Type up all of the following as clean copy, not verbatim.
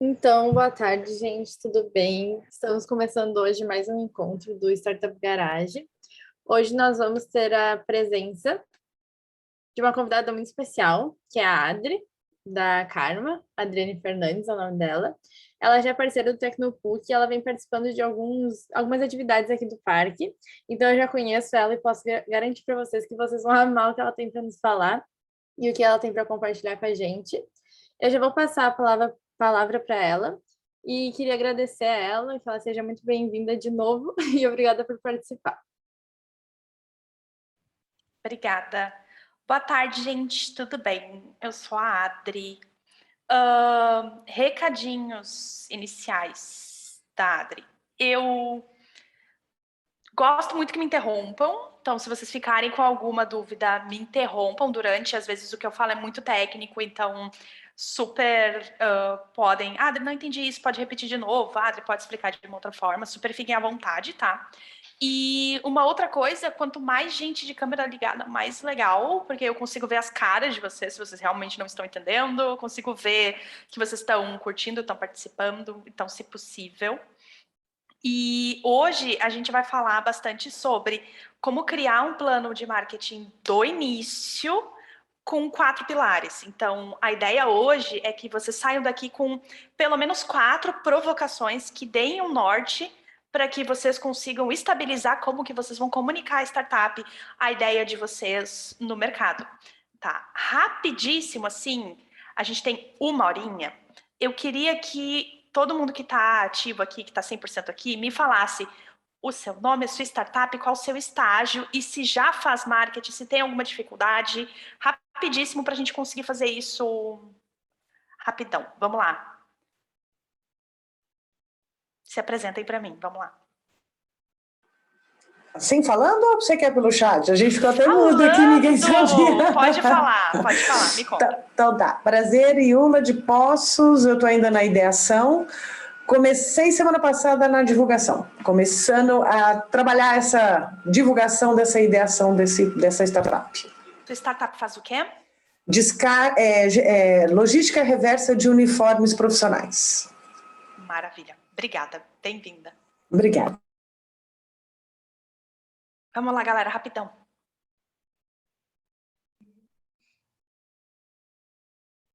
Então, boa tarde, gente, tudo bem? Estamos começando hoje mais um encontro do Startup Garage. Hoje nós vamos ter a presença de uma convidada muito especial, que é a Adri, da Karma, Adriane Fernandes é o nome dela. Ela já é parceira do Tecnopuc e ela vem participando de algumas atividades aqui do parque. Então, eu já conheço ela e posso garantir para vocês que vocês vão amar o que ela tem para nos falar e o que ela tem para compartilhar com a gente. Eu já vou passar a palavra para ela e queria agradecer a ela, que ela seja muito bem-vinda de novo e obrigada por participar. Obrigada. Boa tarde, gente. Tudo bem? Eu sou a Adri. Recadinhos iniciais da Adri. Eu gosto muito que me interrompam. Então, se vocês ficarem com alguma dúvida, me interrompam durante. Às vezes o que eu falo é muito técnico, então super podem... Adri, não entendi isso, pode repetir de novo. Adri, pode explicar de uma outra forma. Super fiquem à vontade, tá? E uma outra coisa, quanto mais gente de câmera ligada, mais legal, porque eu consigo ver as caras de vocês, se vocês realmente não estão entendendo, eu consigo ver que vocês estão curtindo, estão participando, então, se possível. E hoje a gente vai falar bastante sobre como criar um plano de marketing do início com 4 pilares. Então, a ideia hoje é que vocês saiam daqui com pelo menos 4 provocações que deem um norte para que vocês consigam estabilizar como que vocês vão comunicar a startup, a ideia de vocês no mercado. Tá? Rapidíssimo, assim, a gente tem 1 horinha. Eu queria que todo mundo que está ativo aqui, que está 100% aqui, me falasse o seu nome, a sua startup, qual o seu estágio e se já faz marketing, se tem alguma dificuldade. Rapidíssimo para a gente conseguir fazer isso rapidão. Vamos lá. Se apresentem para mim, vamos lá. Assim falando ou você quer pelo chat? A gente ficou até mudo aqui, ninguém sabia. Pode falar, me conta. Então tá, prazer, Iula de Poços, eu tô ainda na ideação. Comecei semana passada na divulgação, começando a trabalhar essa divulgação dessa ideação dessa startup. Sua startup faz o quê? Logística reversa de uniformes profissionais. Maravilha, obrigada, bem-vinda. Obrigada. Vamos lá, galera, rapidão.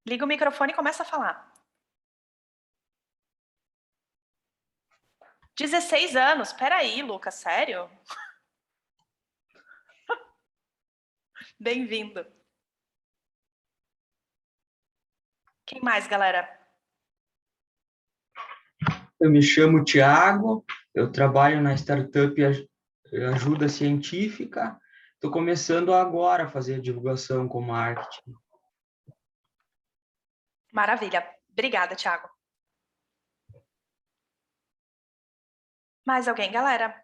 Liga o microfone e começa a falar. 16 anos, peraí, Lucas, sério? Bem-vindo. Quem mais, galera? Eu me chamo Thiago, eu trabalho na startup Ajuda Científica. Estou começando agora a fazer divulgação com marketing. Maravilha. Obrigada, Thiago. Mais alguém, galera?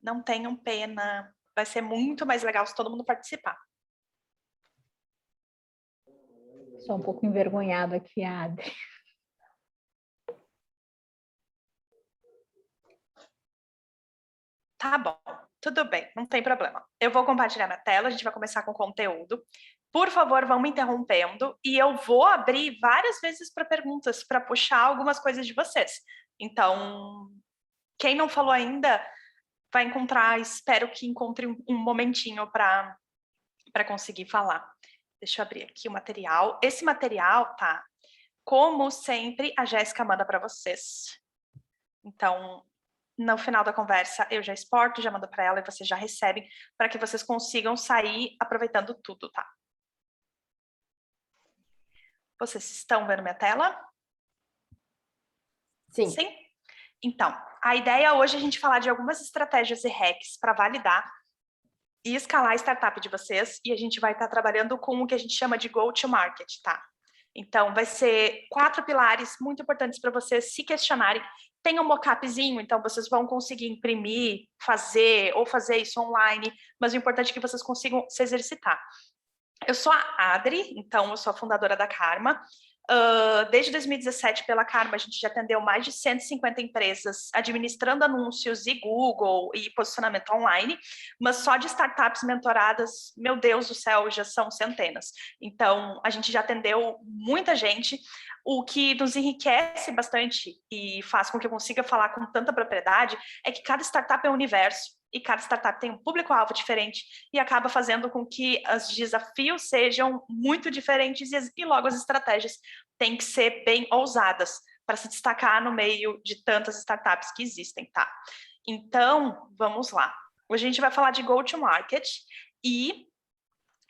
Não tenham pena. Vai ser muito mais legal se todo mundo participar. Sou um pouco envergonhada aqui, Adri. Tá bom, tudo bem, não tem problema. Eu vou compartilhar minha tela, a gente vai começar com conteúdo. Por favor, vão me interrompendo e eu vou abrir várias vezes para perguntas, para puxar algumas coisas de vocês. Então, quem não falou ainda, vai encontrar, espero que encontre um momentinho para conseguir falar. Deixa eu abrir aqui o material. Esse material, tá? Como sempre, a Jéssica manda para vocês. Então, no final da conversa, eu já exporto, já mando para ela e vocês já recebem, para que vocês consigam sair aproveitando tudo, tá? Vocês estão vendo minha tela? Sim. Sim? Então, a ideia hoje é a gente falar de algumas estratégias e hacks para validar e escalar a startup de vocês, e a gente vai estar trabalhando com o que a gente chama de go-to-market, tá? Então, vai ser 4 pilares muito importantes para vocês se questionarem. Tem um mockupzinho, então vocês vão conseguir imprimir, fazer isso online, mas o importante é que vocês consigam se exercitar. Eu sou a Adri, então eu sou a fundadora da Karma. Desde 2017, pela Karma, a gente já atendeu mais de 150 empresas administrando anúncios e Google e posicionamento online, mas só de startups mentoradas, meu Deus do céu, já são centenas. Então, a gente já atendeu muita gente, o que nos enriquece bastante e faz com que eu consiga falar com tanta propriedade é que cada startup é um universo e cada startup tem um público-alvo diferente e acaba fazendo com que os desafios sejam muito diferentes e logo as estratégias têm que ser bem ousadas para se destacar no meio de tantas startups que existem, tá? Então, vamos lá. Hoje a gente vai falar de go-to-market e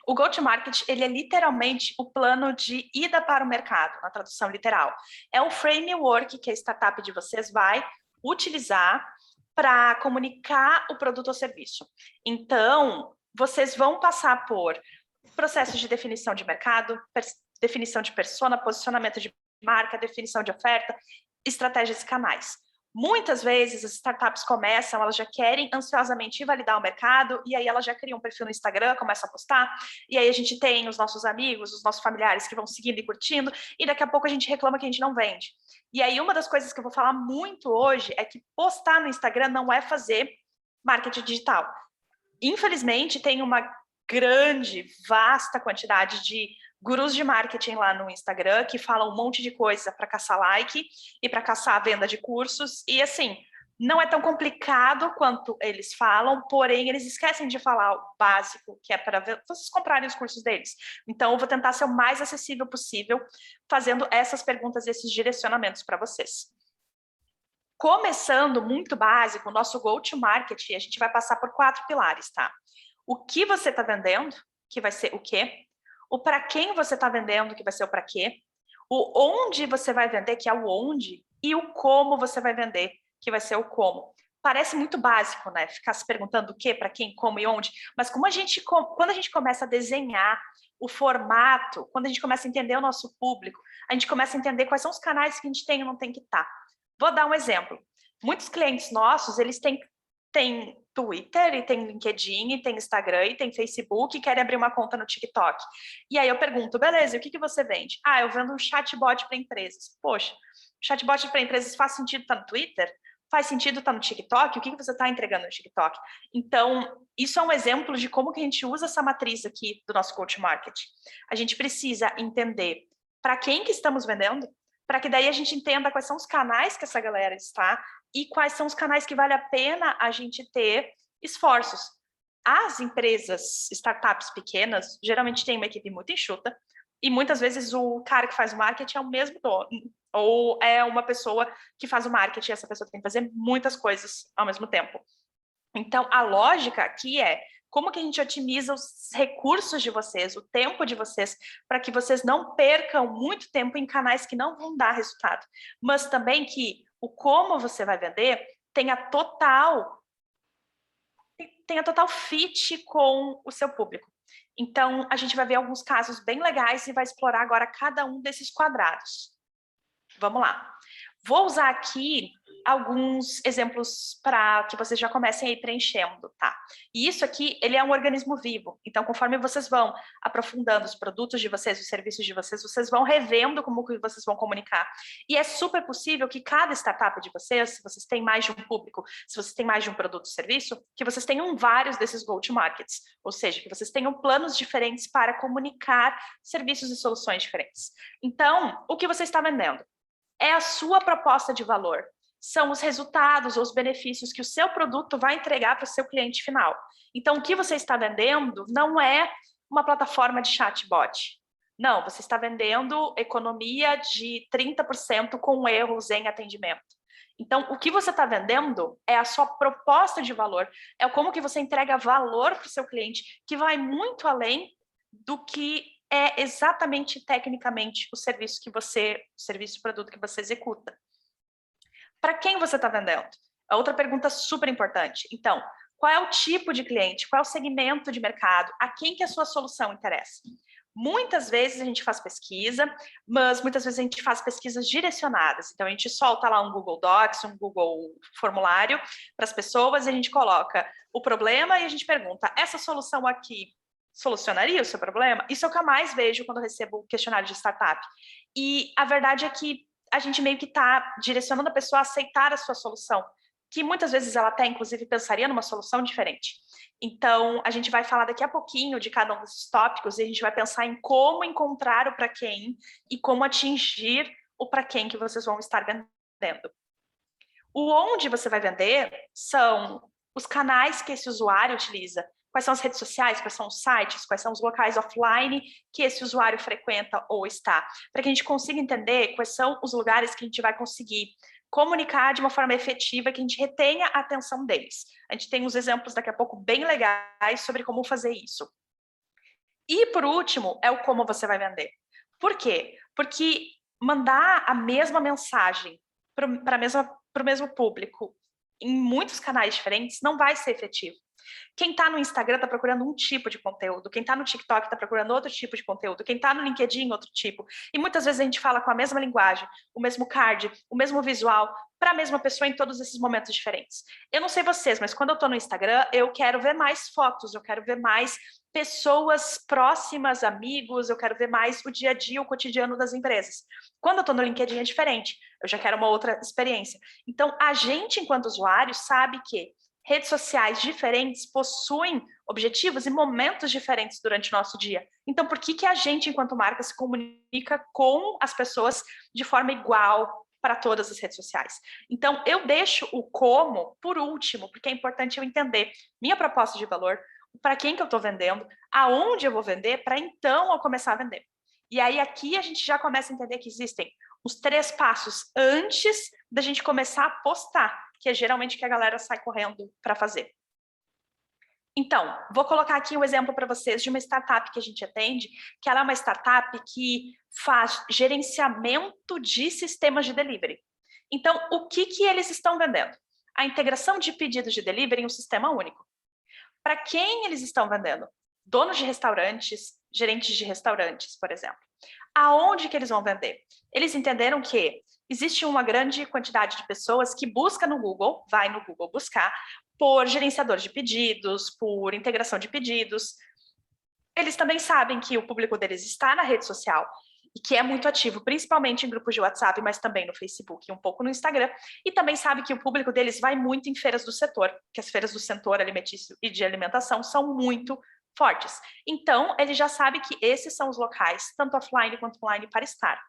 o go-to-market, ele é literalmente o plano de ida para o mercado, na tradução literal. É o framework que a startup de vocês vai utilizar para comunicar o produto ou serviço. Então, vocês vão passar por processos de definição de mercado, definição de persona, posicionamento de marca, definição de oferta, estratégias e canais. Muitas vezes as startups começam, elas já querem ansiosamente validar o mercado, e aí elas já criam um perfil no Instagram, começam a postar, e aí a gente tem os nossos amigos, os nossos familiares que vão seguindo e curtindo, e daqui a pouco a gente reclama que a gente não vende. E aí uma das coisas que eu vou falar muito hoje é que postar no Instagram não é fazer marketing digital. Infelizmente, tem uma grande, vasta quantidade de gurus de marketing lá no Instagram que falam um monte de coisa para caçar like e para caçar a venda de cursos. E assim, não é tão complicado quanto eles falam, porém eles esquecem de falar o básico, que é para vocês comprarem os cursos deles. Então eu vou tentar ser o mais acessível possível, fazendo essas perguntas e esses direcionamentos para vocês. Começando muito básico, o nosso go-to-market, a gente vai passar por 4 pilares, tá? O que você está vendendo, que vai ser o quê? O para quem você está vendendo, que vai ser o para quê? O onde você vai vender, que é o onde, e o como você vai vender, que vai ser o como. Parece muito básico, né? Ficar se perguntando o que, para quem, como e onde, mas quando a gente começa a desenhar o formato, quando a gente começa a entender o nosso público, a gente começa a entender quais são os canais que a gente tem e não tem que estar. Vou dar um exemplo. Muitos clientes nossos, eles têm Twitter, e tem LinkedIn, e tem Instagram, e tem Facebook, e querem abrir uma conta no TikTok. E aí eu pergunto, beleza, e o que você vende? Ah, eu vendo um chatbot para empresas. Poxa, chatbot para empresas faz sentido estar no Twitter? Faz sentido estar no TikTok? O que você está entregando no TikTok? Então, isso é um exemplo de como que a gente usa essa matriz aqui do nosso go-to-market. A gente precisa entender para quem que estamos vendendo, para que daí a gente entenda quais são os canais que essa galera está e quais são os canais que vale a pena a gente ter esforços. As empresas, startups pequenas, geralmente têm uma equipe muito enxuta e muitas vezes o cara que faz o marketing é o mesmo dono, ou é uma pessoa que faz o marketing e essa pessoa tem que fazer muitas coisas ao mesmo tempo. Então, a lógica aqui é como que a gente otimiza os recursos de vocês, o tempo de vocês, para que vocês não percam muito tempo em canais que não vão dar resultado, mas também que o como você vai vender tenha total fit com o seu público. Então, a gente vai ver alguns casos bem legais e vai explorar agora cada um desses quadrados. Vamos lá. Vou usar aqui alguns exemplos para que vocês já comecem a ir preenchendo, tá? E isso aqui, ele é um organismo vivo. Então, conforme vocês vão aprofundando os produtos de vocês, os serviços de vocês, vocês vão revendo como que vocês vão comunicar. E é super possível que cada startup de vocês, se vocês têm mais de um público, se vocês têm mais de um produto ou serviço, que vocês tenham vários desses go-to-markets. Ou seja, que vocês tenham planos diferentes para comunicar serviços e soluções diferentes. Então, o que você está vendendo? É a sua proposta de valor. São os resultados ou os benefícios que o seu produto vai entregar para o seu cliente final. Então, o que você está vendendo não é uma plataforma de chatbot. Não, você está vendendo economia de 30% com erros em atendimento. Então, o que você está vendendo é a sua proposta de valor, é como que você entrega valor para o seu cliente, que vai muito além do que é exatamente tecnicamente o serviço o produto que você executa. Para quem você está vendendo? A outra pergunta super importante. Então, qual é o tipo de cliente? Qual é o segmento de mercado? A quem que a sua solução interessa? Muitas vezes a gente faz pesquisa, mas muitas vezes a gente faz pesquisas direcionadas. Então, a gente solta lá um Google Docs, um Google formulário para as pessoas e a gente coloca o problema e a gente pergunta, essa solução aqui solucionaria o seu problema? Isso é o que eu mais vejo quando eu recebo questionário de startup. E a verdade é que a gente meio que está direcionando a pessoa a aceitar a sua solução, que muitas vezes ela até, inclusive, pensaria numa solução diferente. Então, a gente vai falar daqui a pouquinho de cada um desses tópicos e a gente vai pensar em como encontrar o para quem e como atingir o para quem que vocês vão estar vendendo. O onde você vai vender são os canais que esse usuário utiliza. Quais são as redes sociais, quais são os sites, quais são os locais offline que esse usuário frequenta ou está, para que a gente consiga entender quais são os lugares que a gente vai conseguir comunicar de uma forma efetiva, que a gente retenha a atenção deles. A gente tem uns exemplos daqui a pouco bem legais sobre como fazer isso. E, por último, é o como você vai vender. Por quê? Porque mandar a mesma mensagem para o mesmo público em muitos canais diferentes não vai ser efetivo. Quem está no Instagram está procurando um tipo de conteúdo, quem está no TikTok está procurando outro tipo de conteúdo, quem está no LinkedIn, outro tipo. E muitas vezes a gente fala com a mesma linguagem, o mesmo card, o mesmo visual, para a mesma pessoa em todos esses momentos diferentes. Eu não sei vocês, mas quando eu estou no Instagram, eu quero ver mais fotos, eu quero ver mais pessoas próximas, amigos, eu quero ver mais o dia a dia, o cotidiano das empresas. Quando eu estou no LinkedIn é diferente, eu já quero uma outra experiência. Então, a gente, enquanto usuário, sabe que redes sociais diferentes possuem objetivos e momentos diferentes durante o nosso dia. Então, por que a gente, enquanto marca, se comunica com as pessoas de forma igual para todas as redes sociais? Então, eu deixo o como por último, porque é importante eu entender minha proposta de valor, para quem que eu estou vendendo, aonde eu vou vender, para então eu começar a vender. E aí aqui a gente já começa a entender que existem os 3 passos antes da gente começar a postar, que é geralmente que a galera sai correndo para fazer. Então, vou colocar aqui um exemplo para vocês de uma startup que a gente atende, que ela é uma startup que faz gerenciamento de sistemas de delivery. Então, o que eles estão vendendo? A integração de pedidos de delivery em um sistema único. Para quem eles estão vendendo? Donos de restaurantes, gerentes de restaurantes, por exemplo. Aonde que eles vão vender? Eles entenderam que existe uma grande quantidade de pessoas que busca no Google, vai no Google buscar, por gerenciador de pedidos, por integração de pedidos. Eles também sabem que o público deles está na rede social e que é muito ativo, principalmente em grupos de WhatsApp, mas também no Facebook e um pouco no Instagram. E também sabe que o público deles vai muito em feiras do setor, que as feiras do setor alimentício e de alimentação são muito fortes. Então, ele já sabe que esses são os locais, tanto offline quanto online, para estar.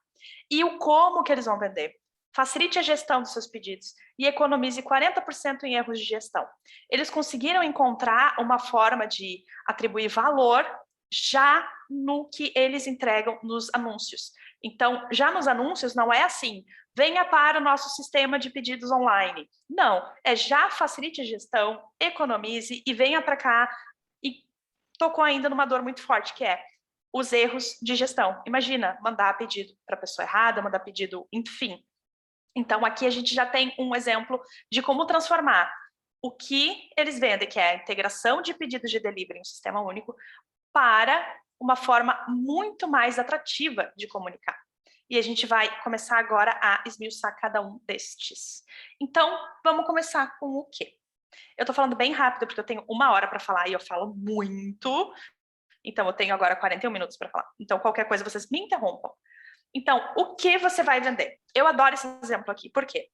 E o como que eles vão vender? Facilite a gestão dos seus pedidos e economize 40% em erros de gestão. Eles conseguiram encontrar uma forma de atribuir valor já no que eles entregam nos anúncios. Então, já nos anúncios não é assim, venha para o nosso sistema de pedidos online. Não, é já facilite a gestão, economize e venha para cá. E tocou ainda numa dor muito forte, que é os erros de gestão. Imagina, mandar pedido para a pessoa errada, mandar pedido, enfim. Então, aqui a gente já tem um exemplo de como transformar o que eles vendem, que é a integração de pedidos de delivery em um sistema único, para uma forma muito mais atrativa de comunicar. E a gente vai começar agora a esmiuçar cada um destes. Então, vamos começar com o quê? Eu tô falando bem rápido, porque eu tenho 1 hora para falar e eu falo muito. Então, eu tenho agora 41 minutos para falar. Então, qualquer coisa, vocês me interrompam. Então, o que você vai vender? Eu adoro esse exemplo aqui. Por quê?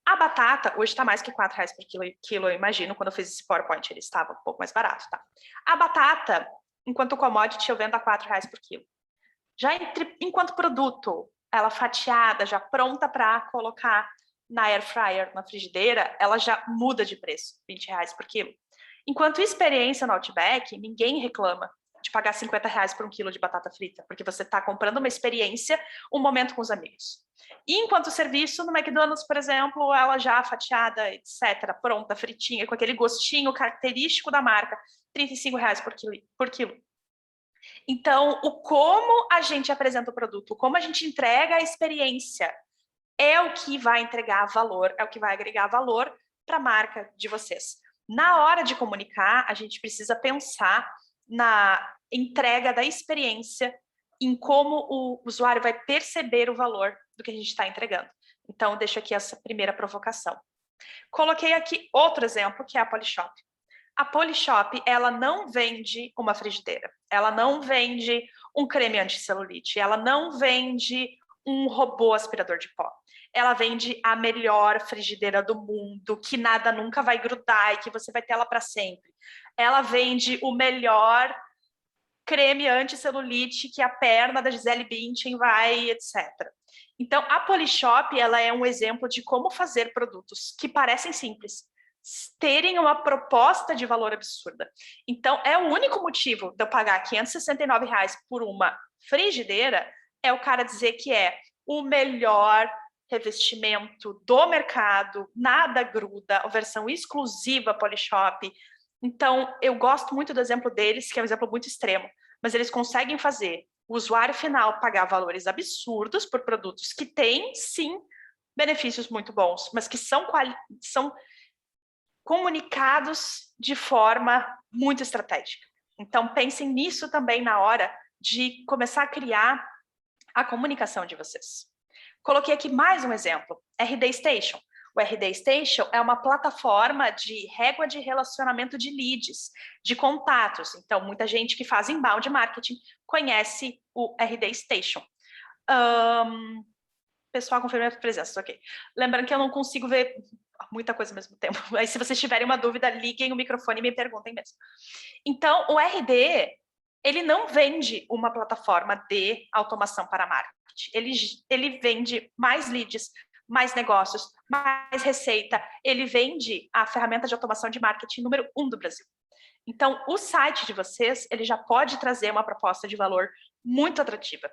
A batata, hoje está mais que R$4 por quilo, eu imagino. Quando eu fiz esse PowerPoint, ele estava um pouco mais barato, tá? A batata, enquanto commodity, eu vendo a R$4 por quilo. Já enquanto produto, ela fatiada, já pronta para colocar na air fryer, na frigideira, ela já muda de preço, R$20 por quilo. Enquanto experiência no Outback, ninguém reclama de pagar R$50 por 1 quilo de batata frita, porque você está comprando uma experiência, um momento com os amigos. E enquanto serviço, no McDonald's, por exemplo, ela já fatiada, etc., pronta, fritinha, com aquele gostinho característico da marca, R$35 por quilo. Então, o como a gente apresenta o produto, como a gente entrega a experiência, é o que vai entregar valor, é o que vai agregar valor para a marca de vocês. Na hora de comunicar, a gente precisa pensar na entrega da experiência, em como o usuário vai perceber o valor do que a gente está entregando. Então, eu deixo aqui essa primeira provocação. Coloquei aqui outro exemplo, que é a Polishop. A Polishop, ela não vende uma frigideira, ela não vende um creme anti-celulite, ela não vende um robô aspirador de pó. Ela vende a melhor frigideira do mundo, que nada nunca vai grudar e que você vai ter ela para sempre. Ela vende o melhor creme anti-celulite que a perna da Gisele Bündchen vai, etc. Então, a Polishop, ela é um exemplo de como fazer produtos que parecem simples, terem uma proposta de valor absurda. Então, é o único motivo de eu pagar R$ 569 por uma frigideira, é o cara dizer que é o melhor revestimento do mercado, nada gruda, a versão exclusiva Polishop. Então, eu gosto muito do exemplo deles, que é um exemplo muito extremo, mas eles conseguem fazer o usuário final pagar valores absurdos por produtos que têm, sim, benefícios muito bons, mas que são comunicados de forma muito estratégica. Então, pensem nisso também na hora de começar a criar a comunicação de vocês. Coloquei aqui mais um exemplo, RD Station. O RD Station é uma plataforma de régua de relacionamento de leads, de contatos. Então, muita gente que faz inbound marketing conhece o RD Station. Pessoal, confirme a presença, ok. Lembrando que eu não consigo ver muita coisa ao mesmo tempo. Aí, se vocês tiverem uma dúvida, liguem o microfone e me perguntem mesmo. Então, o RD, ele não vende uma plataforma de automação para marketing. Ele vende mais leads, mais negócios, mais receita. Ele vende a ferramenta de automação de marketing número 1 do Brasil. Então, o site de vocês, ele já pode trazer uma proposta de valor muito atrativa.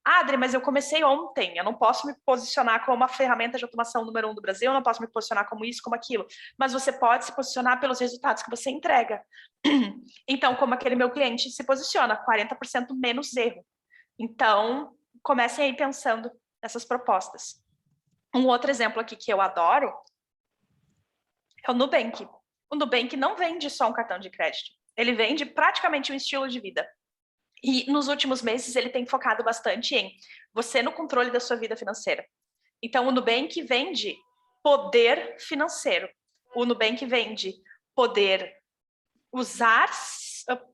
Adri, mas eu comecei ontem, eu não posso me posicionar como uma ferramenta de automação número 1 do Brasil, eu não posso me posicionar como isso, como aquilo, mas você pode se posicionar pelos resultados que você entrega. Então, como aquele meu cliente se posiciona, 40% menos erro. Então, comecem aí pensando nessas propostas. Um outro exemplo aqui que eu adoro é o Nubank. O Nubank não vende só um cartão de crédito, ele vende praticamente um estilo de vida. E nos últimos meses ele tem focado bastante em você no controle da sua vida financeira. Então o Nubank vende poder financeiro. O Nubank vende poder usar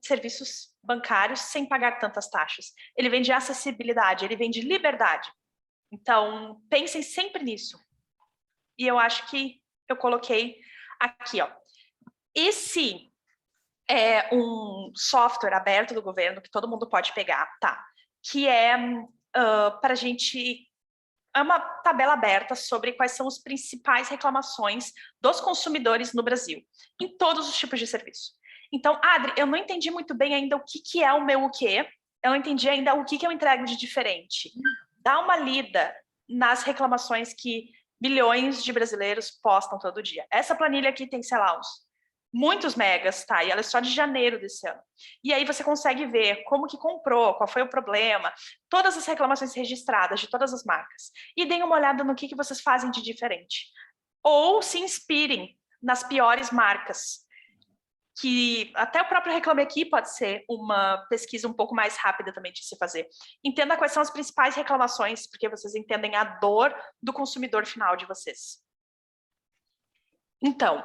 serviços bancários sem pagar tantas taxas. Ele vende acessibilidade, ele vende liberdade. Então pensem sempre nisso. E eu acho que eu coloquei aqui, ó. Esse é um software aberto do governo que todo mundo pode pegar, tá? Que é para a gente... É uma tabela aberta sobre quais são as principais reclamações dos consumidores no Brasil, em todos os tipos de serviço. Então, Adri, eu não entendi muito bem ainda o que é o meu o quê, eu não entendi ainda o que eu entrego de diferente. Dá uma lida nas reclamações que milhões de brasileiros postam todo dia. Essa planilha aqui tem, sei lá, muitos megas, tá? E ela é só de janeiro desse ano. E aí você consegue ver como que comprou, qual foi o problema, todas as reclamações registradas de todas as marcas. E deem uma olhada no que vocês fazem de diferente. Ou se inspirem nas piores marcas, que até o próprio Reclame Aqui pode ser uma pesquisa um pouco mais rápida também de se fazer. Entenda quais são as principais reclamações, porque vocês entendem a dor do consumidor final de vocês. Então,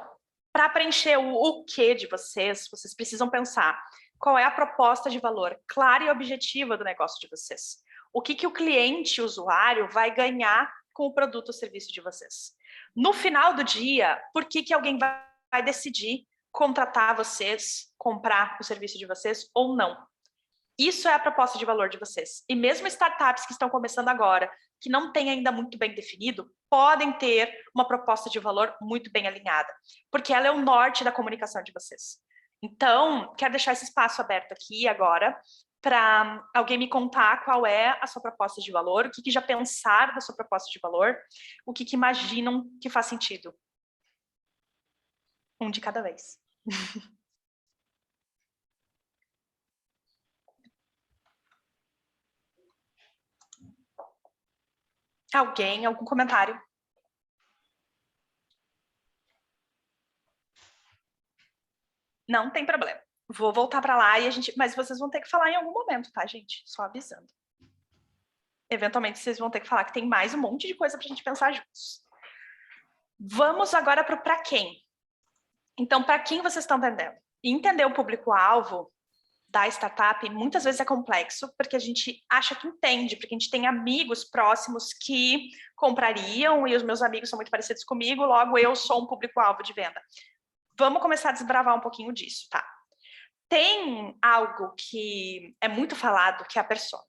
para preencher o que de vocês precisam pensar qual é a proposta de valor clara e objetiva do negócio de vocês. O que o cliente, o usuário, vai ganhar com o produto ou serviço de vocês. No final do dia, por que alguém vai decidir contratar vocês, comprar o serviço de vocês ou não? Isso é a proposta de valor de vocês. E mesmo startups que estão começando agora, que não têm ainda muito bem definido, podem ter uma proposta de valor muito bem alinhada, porque ela é o norte da comunicação de vocês. Então, quero deixar esse espaço aberto aqui agora para alguém me contar qual é a sua proposta de valor, o que já pensaram da sua proposta de valor, o que imaginam que faz sentido. Um de cada vez. Alguém, algum comentário? Não tem problema. Vou voltar para lá e mas vocês vão ter que falar em algum momento, tá, gente? Só avisando. Eventualmente vocês vão ter que falar que tem mais um monte de coisa para a gente pensar juntos. Vamos agora para o para quem. Então, para quem vocês estão entendendo? E entender o público-alvo da startup muitas vezes é complexo, porque a gente acha que entende, porque a gente tem amigos próximos que comprariam, e os meus amigos são muito parecidos comigo, logo eu sou um público-alvo de venda. Vamos começar a desbravar um pouquinho disso, tá? Tem algo que é muito falado, que é a persona.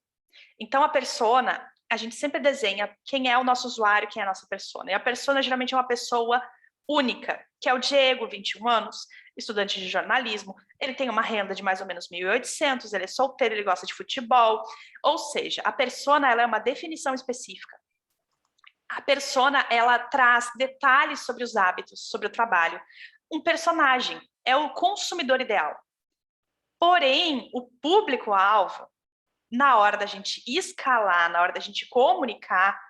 Então, a persona, a gente sempre desenha quem é o nosso usuário, quem é a nossa persona. E a persona geralmente é uma pessoa única, que é o Diego, 21 anos, estudante de jornalismo. Ele tem uma renda de mais ou menos 1.800, ele é solteiro, ele gosta de futebol. Ou seja, a persona, ela é uma definição específica. A persona, ela traz detalhes sobre os hábitos, sobre o trabalho. Um personagem é o consumidor ideal. Porém, o público-alvo, na hora da gente escalar, na hora da gente comunicar,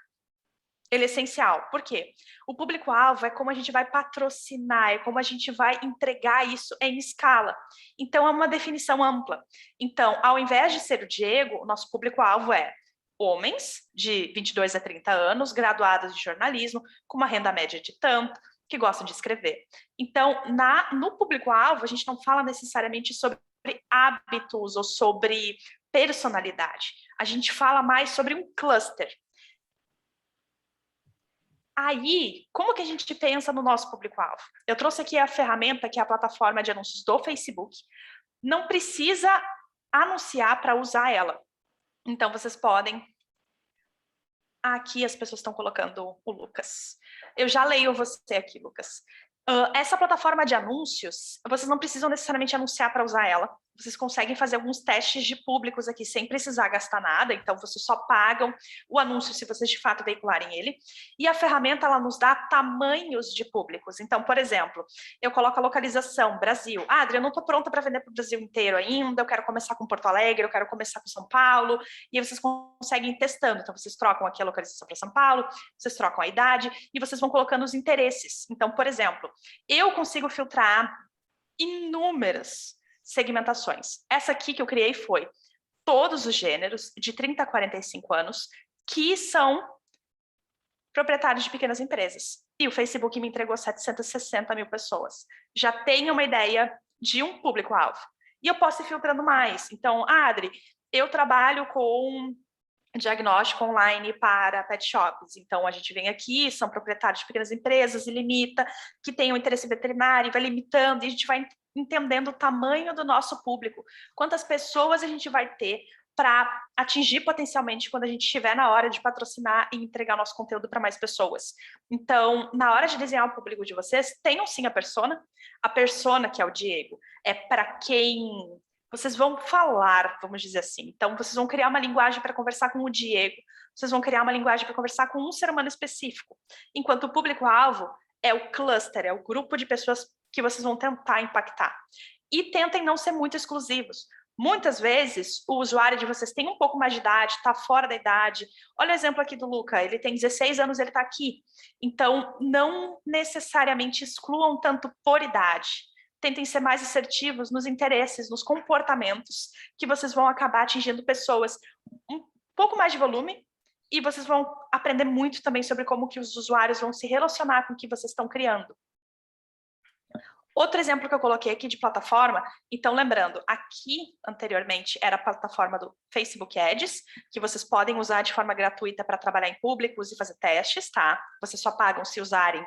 ele é essencial. Por quê? O público-alvo é como a gente vai patrocinar, é como a gente vai entregar isso em escala. Então, é uma definição ampla. Então, ao invés de ser o Diego, o nosso público-alvo é homens de 22 a 30 anos, graduados de jornalismo, com uma renda média de tanto, que gostam de escrever. Então, no público-alvo, a gente não fala necessariamente sobre hábitos ou sobre personalidade. A gente fala mais sobre um cluster. Aí, como que a gente pensa no nosso público-alvo? Eu trouxe aqui a ferramenta, que é a plataforma de anúncios do Facebook. Não precisa anunciar para usar ela. Então, vocês podem... Aqui as pessoas estão colocando o Lucas. Eu já leio você aqui, Lucas. Essa plataforma de anúncios, vocês não precisam necessariamente anunciar para usar ela. Vocês conseguem fazer alguns testes de públicos aqui sem precisar gastar nada, então vocês só pagam o anúncio se vocês de fato veicularem ele. E a ferramenta, ela nos dá tamanhos de públicos. Então, por exemplo, eu coloco a localização, Brasil. Ah, Adri, eu não estou pronta para vender para o Brasil inteiro ainda, eu quero começar com Porto Alegre, eu quero começar com São Paulo, e aí vocês conseguem ir testando. Então, vocês trocam aqui a localização para São Paulo, vocês trocam a idade, e vocês vão colocando os interesses. Então, por exemplo, eu consigo filtrar inúmeras segmentações. Essa aqui que eu criei foi todos os gêneros de 30 a 45 anos que são proprietários de pequenas empresas. E o Facebook me entregou 760 mil pessoas. Já tenho uma ideia de um público-alvo. E eu posso ir filtrando mais. Então, Adri, eu trabalho com diagnóstico online para pet shops. Então, a gente vem aqui, são proprietários de pequenas empresas e limita, que tem um interesse veterinário, vai limitando, e a gente vai entendendo o tamanho do nosso público, quantas pessoas a gente vai ter para atingir potencialmente quando a gente estiver na hora de patrocinar e entregar nosso conteúdo para mais pessoas. Então, na hora de desenhar o público de vocês, tenham sim a persona, que é o Diego, é para quem vocês vão falar, vamos dizer assim. Então, vocês vão criar uma linguagem para conversar com o Diego, vocês vão criar uma linguagem para conversar com um ser humano específico, enquanto o público-alvo é o cluster, é o grupo de pessoas que vocês vão tentar impactar. E tentem não ser muito exclusivos. Muitas vezes, o usuário de vocês tem um pouco mais de idade, está fora da idade. Olha o exemplo aqui do Luca, ele tem 16 anos, ele está aqui. Então, não necessariamente excluam tanto por idade. Tentem ser mais assertivos nos interesses, nos comportamentos, que vocês vão acabar atingindo pessoas um pouco mais de volume, e vocês vão aprender muito também sobre como que os usuários vão se relacionar com o que vocês estão criando. Outro exemplo que eu coloquei aqui de plataforma, então lembrando, aqui anteriormente era a plataforma do Facebook Ads, que vocês podem usar de forma gratuita para trabalhar em públicos e fazer testes, tá? Vocês só pagam se usarem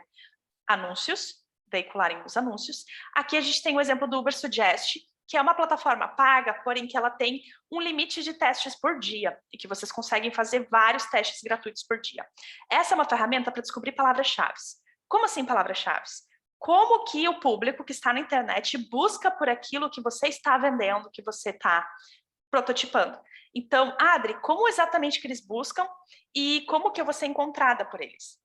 anúncios, veicularem os anúncios. Aqui a gente tem o exemplo do Uber Suggest, que é uma plataforma paga, porém que ela tem um limite de testes por dia, e que vocês conseguem fazer vários testes gratuitos por dia. Essa é uma ferramenta para descobrir palavras-chave. Como assim palavras-chave? Como que o público que está na internet busca por aquilo que você está vendendo, que você está prototipando. Então, Adri, como exatamente que eles buscam e como que eu vou ser encontrada por eles?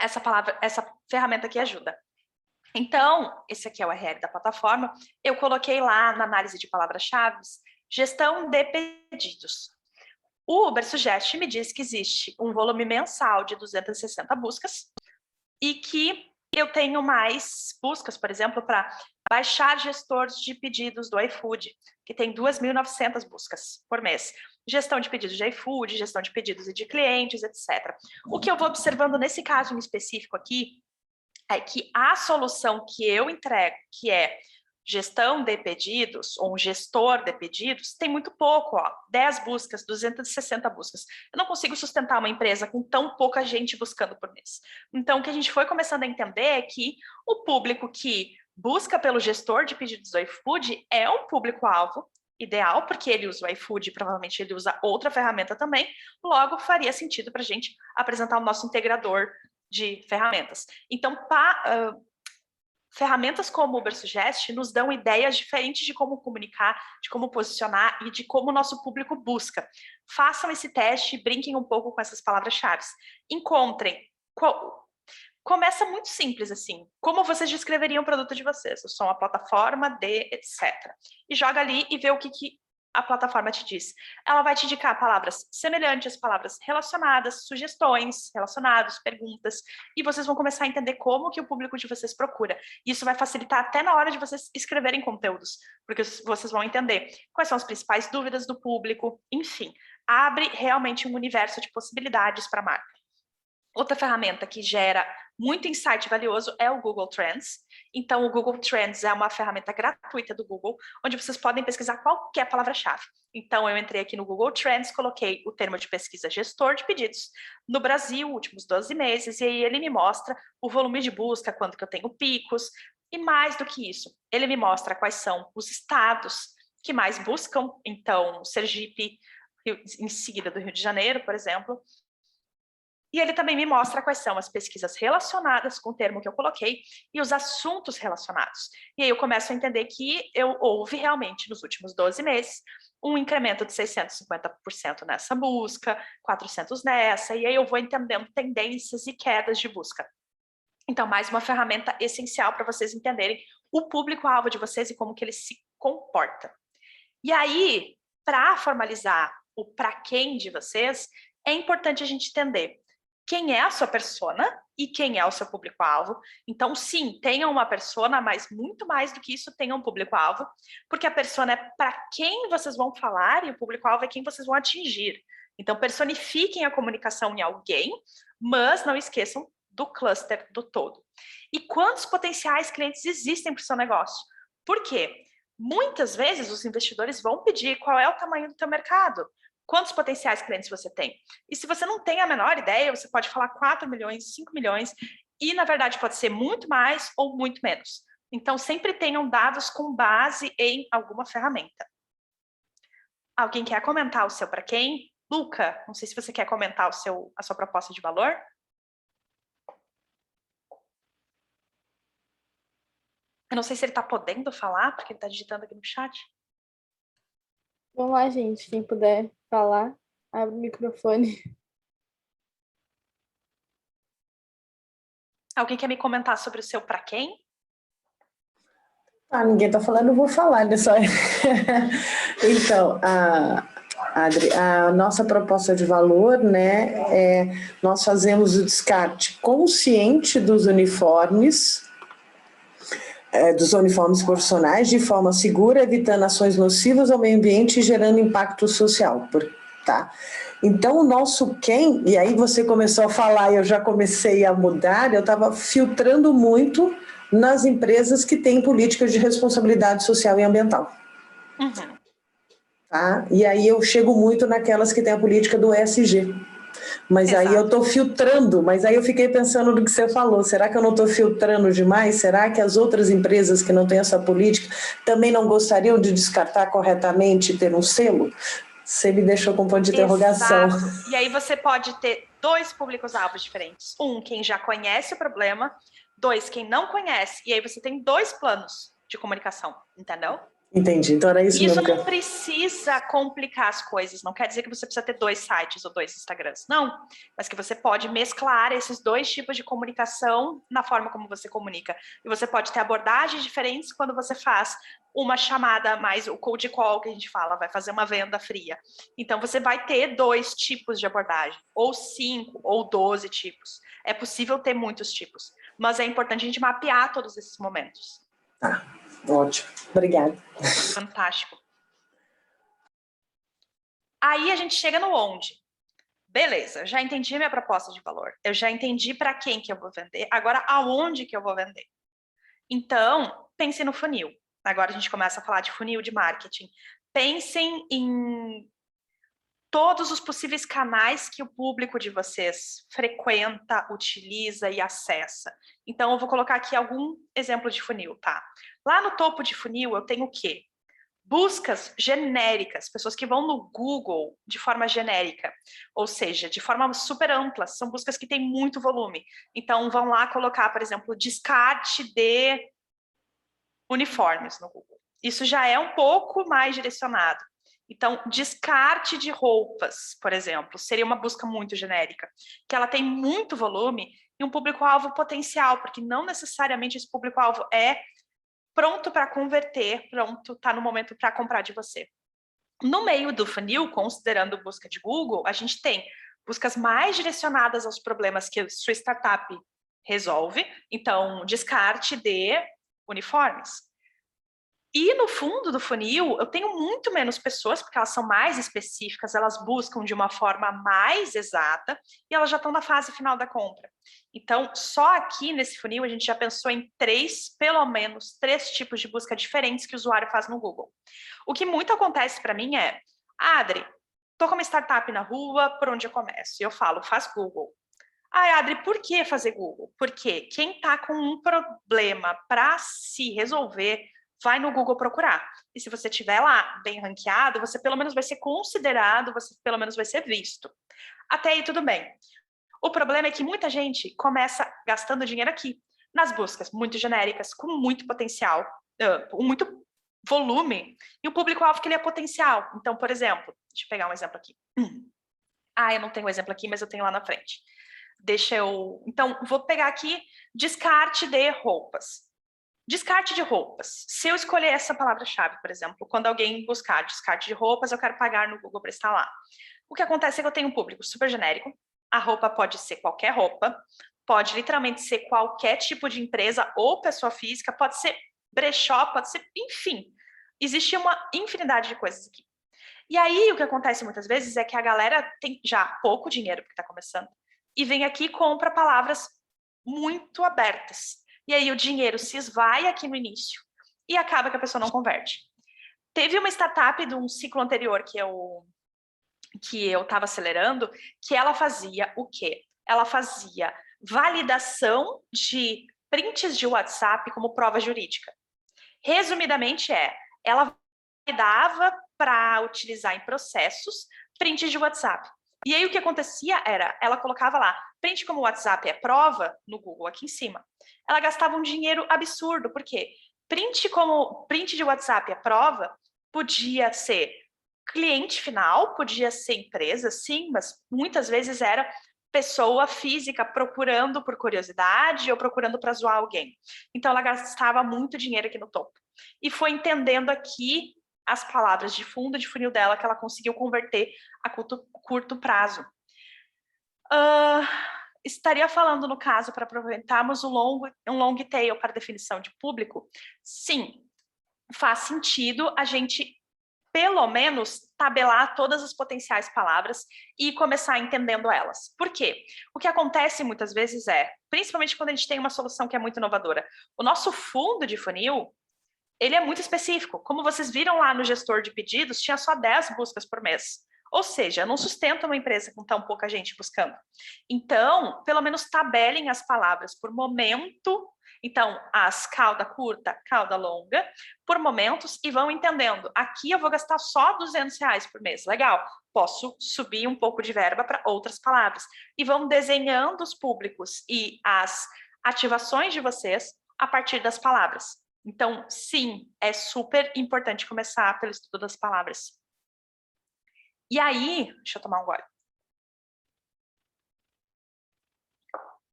Essa ferramenta aqui ajuda. Então, esse aqui é o URL da plataforma. Eu coloquei lá na análise de palavras-chave, gestão de pedidos. O Uber Suggest me diz que existe um volume mensal de 260 buscas e que eu tenho mais buscas, por exemplo, para baixar gestores de pedidos do iFood, que tem 2.900 buscas por mês. Gestão de pedidos de iFood, gestão de pedidos e de clientes, etc. O que eu vou observando nesse caso em específico aqui é que a solução que eu entrego, que é gestão de pedidos, ou um gestor de pedidos, tem muito pouco, 10 buscas, 260 buscas. Eu não consigo sustentar uma empresa com tão pouca gente buscando por mês. Então, o que a gente foi começando a entender é que o público que busca pelo gestor de pedidos do iFood é um público-alvo ideal, porque ele usa o iFood, provavelmente ele usa outra ferramenta também, logo faria sentido para a gente apresentar o nosso integrador de ferramentas. Então, ferramentas como o Uber Suggest nos dão ideias diferentes de como comunicar, de como posicionar e de como o nosso público busca. Façam esse teste, brinquem um pouco com essas palavras-chave. Encontrem. Começa muito simples, assim. Como vocês descreveriam o produto de vocês? Eu sou uma plataforma de etc. E joga ali e vê o que a plataforma te diz. Ela vai te indicar palavras semelhantes, palavras relacionadas, sugestões, relacionados, perguntas, e vocês vão começar a entender como que o público de vocês procura. Isso vai facilitar até na hora de vocês escreverem conteúdos, porque vocês vão entender quais são as principais dúvidas do público, enfim, abre realmente um universo de possibilidades para a marca. Outra ferramenta que gera muito insight valioso é o Google Trends. Então, o Google Trends é uma ferramenta gratuita do Google, onde vocês podem pesquisar qualquer palavra-chave. Então, eu entrei aqui no Google Trends, coloquei o termo de pesquisa gestor de pedidos no Brasil, últimos 12 meses, e aí ele me mostra o volume de busca, quanto que eu tenho picos, e mais do que isso, ele me mostra quais são os estados que mais buscam, então, Sergipe, em seguida do Rio de Janeiro, por exemplo. E ele também me mostra quais são as pesquisas relacionadas com o termo que eu coloquei e os assuntos relacionados. E aí eu começo a entender que houve realmente, nos últimos 12 meses, um incremento de 650% nessa busca, 400% nessa, e aí eu vou entendendo tendências e quedas de busca. Então, mais uma ferramenta essencial para vocês entenderem o público-alvo de vocês e como que ele se comporta. E aí, para formalizar o para quem de vocês, é importante a gente entender quem é a sua persona e quem é o seu público-alvo. Então, sim, tenham uma persona, mas muito mais do que isso, tenham um público-alvo, porque a persona é para quem vocês vão falar e o público-alvo é quem vocês vão atingir. Então, personifiquem a comunicação em alguém, mas não esqueçam do cluster do todo. E quantos potenciais clientes existem para o seu negócio? Por quê? Muitas vezes os investidores vão pedir qual é o tamanho do teu mercado. Quantos potenciais clientes você tem? E se você não tem a menor ideia, você pode falar 4 milhões, 5 milhões, e na verdade pode ser muito mais ou muito menos. Então, sempre tenham dados com base em alguma ferramenta. Alguém quer comentar o seu para quem? Luca, não sei se você quer comentar a sua proposta de valor. Eu não sei se ele está podendo falar, porque ele está digitando aqui no chat. Vamos lá, gente. Quem puder falar, abre o microfone. Alguém quer me comentar sobre o seu para quem? Ninguém está falando, eu vou falar, né? Só... Então, Adri, a nossa proposta de valor, né, nós fazemos o descarte consciente dos uniformes profissionais de forma segura, evitando ações nocivas ao meio ambiente e gerando impacto social, tá? Então, o nosso quem, e aí você começou a falar e eu já comecei a mudar, eu estava filtrando muito nas empresas que têm políticas de responsabilidade social e ambiental. Uhum. Tá? E aí eu chego muito naquelas que têm a política do ESG. Mas Exato. Aí eu estou filtrando, mas aí eu fiquei pensando no que você falou, será que eu não estou filtrando demais? Será que as outras empresas que não têm essa política também não gostariam de descartar corretamente e ter um selo? Você me deixou com ponto de interrogação. Exato. E aí você pode ter 2 públicos-alvos diferentes. Um, quem já conhece o problema. 2, quem não conhece. E aí você tem 2 planos de comunicação, entendeu? Entendi, então era isso mesmo. Isso não precisa complicar as coisas, não quer dizer que você precisa ter 2 sites ou 2 Instagrams, não. Mas que você pode mesclar esses 2 tipos de comunicação na forma como você comunica. E você pode ter abordagens diferentes quando você faz uma chamada mais, o cold call que a gente fala, vai fazer uma venda fria. Então, você vai ter 2 tipos de abordagem, ou 5, ou 12 tipos. É possível ter muitos tipos, mas é importante a gente mapear todos esses momentos. Tá, ótimo. Obrigada. Fantástico. Aí a gente chega no onde. Beleza, já entendi minha proposta de valor. Eu já entendi para quem que eu vou vender. Agora, aonde que eu vou vender? Então, pense no funil. Agora a gente começa a falar de funil de marketing. Pensem em todos os possíveis canais que o público de vocês frequenta, utiliza e acessa. Então, eu vou colocar aqui algum exemplo de funil, tá? Lá no topo de funil, eu tenho o quê? Buscas genéricas, pessoas que vão no Google de forma genérica, ou seja, de forma super ampla, são buscas que têm muito volume. Então, vão lá colocar, por exemplo, descarte de uniformes no Google. Isso já é um pouco mais direcionado. Então, descarte de roupas, por exemplo, seria uma busca muito genérica, que ela tem muito volume e um público-alvo potencial, porque não necessariamente esse público-alvo é pronto para converter, pronto, está no momento para comprar de você. No meio do funil, considerando busca de Google, a gente tem buscas mais direcionadas aos problemas que a sua startup resolve, então, descarte de uniformes. E no fundo do funil, eu tenho muito menos pessoas, porque elas são mais específicas, elas buscam de uma forma mais exata e elas já estão na fase final da compra. Então, só aqui nesse funil a gente já pensou em pelo menos três tipos de busca diferentes que o usuário faz no Google. O que muito acontece para mim é, Adri, estou com uma startup na rua, por onde eu começo? E eu falo, faz Google. Adri, por que fazer Google? Porque quem está com um problema para se resolver vai no Google procurar. E se você estiver lá bem ranqueado, você pelo menos vai ser considerado, você pelo menos vai ser visto. Até aí tudo bem. O problema é que muita gente começa gastando dinheiro aqui, nas buscas muito genéricas, com muito potencial, com muito volume, e o público-alvo que ele é potencial. Então, por exemplo, deixa eu pegar um exemplo aqui. Eu não tenho um exemplo aqui, mas eu tenho lá na frente. Então, vou pegar aqui descarte de roupas. Descarte de roupas. Se eu escolher essa palavra-chave, por exemplo, quando alguém buscar descarte de roupas, eu quero pagar no Google para instalar. O que acontece é que eu tenho um público super genérico. A roupa pode ser qualquer roupa, pode literalmente ser qualquer tipo de empresa ou pessoa física, pode ser brechó, pode ser, enfim. Existe uma infinidade de coisas aqui. E aí, o que acontece muitas vezes é que a galera tem já pouco dinheiro, porque está começando, e vem aqui e compra palavras muito abertas. E aí o dinheiro se esvai aqui no início e acaba que a pessoa não converte. Teve uma startup de um ciclo anterior que eu estava acelerando, que ela fazia o quê? Ela fazia validação de prints de WhatsApp como prova jurídica. Resumidamente ela validava para utilizar em processos prints de WhatsApp. E aí o que acontecia era, ela colocava lá, print como WhatsApp é prova, no Google aqui em cima. Ela gastava um dinheiro absurdo, porque print de WhatsApp é prova, podia ser cliente final, podia ser empresa, sim, mas muitas vezes era pessoa física procurando por curiosidade ou procurando para zoar alguém. Então ela gastava muito dinheiro aqui no topo. E foi entendendo aqui as palavras de fundo de funil dela que ela conseguiu converter a curto prazo. Estaria falando, no caso, para aproveitarmos um long tail para definição de público? Sim, faz sentido a gente, pelo menos, tabelar todas as potenciais palavras e começar entendendo elas. Por quê? O que acontece muitas vezes principalmente quando a gente tem uma solução que é muito inovadora, o nosso fundo de funil, ele é muito específico. Como vocês viram lá no gestor de pedidos, tinha só 10 buscas por mês. Ou seja, não sustenta uma empresa com tão pouca gente buscando. Então, pelo menos tabelem as palavras por momento. Então, as cauda curta, cauda longa, por momentos, e vão entendendo. Aqui eu vou gastar só R$200 por mês. Legal, posso subir um pouco de verba para outras palavras. E vão desenhando os públicos e as ativações de vocês a partir das palavras. Então, sim, é super importante começar pelo estudo das palavras. E aí, deixa eu tomar um gole.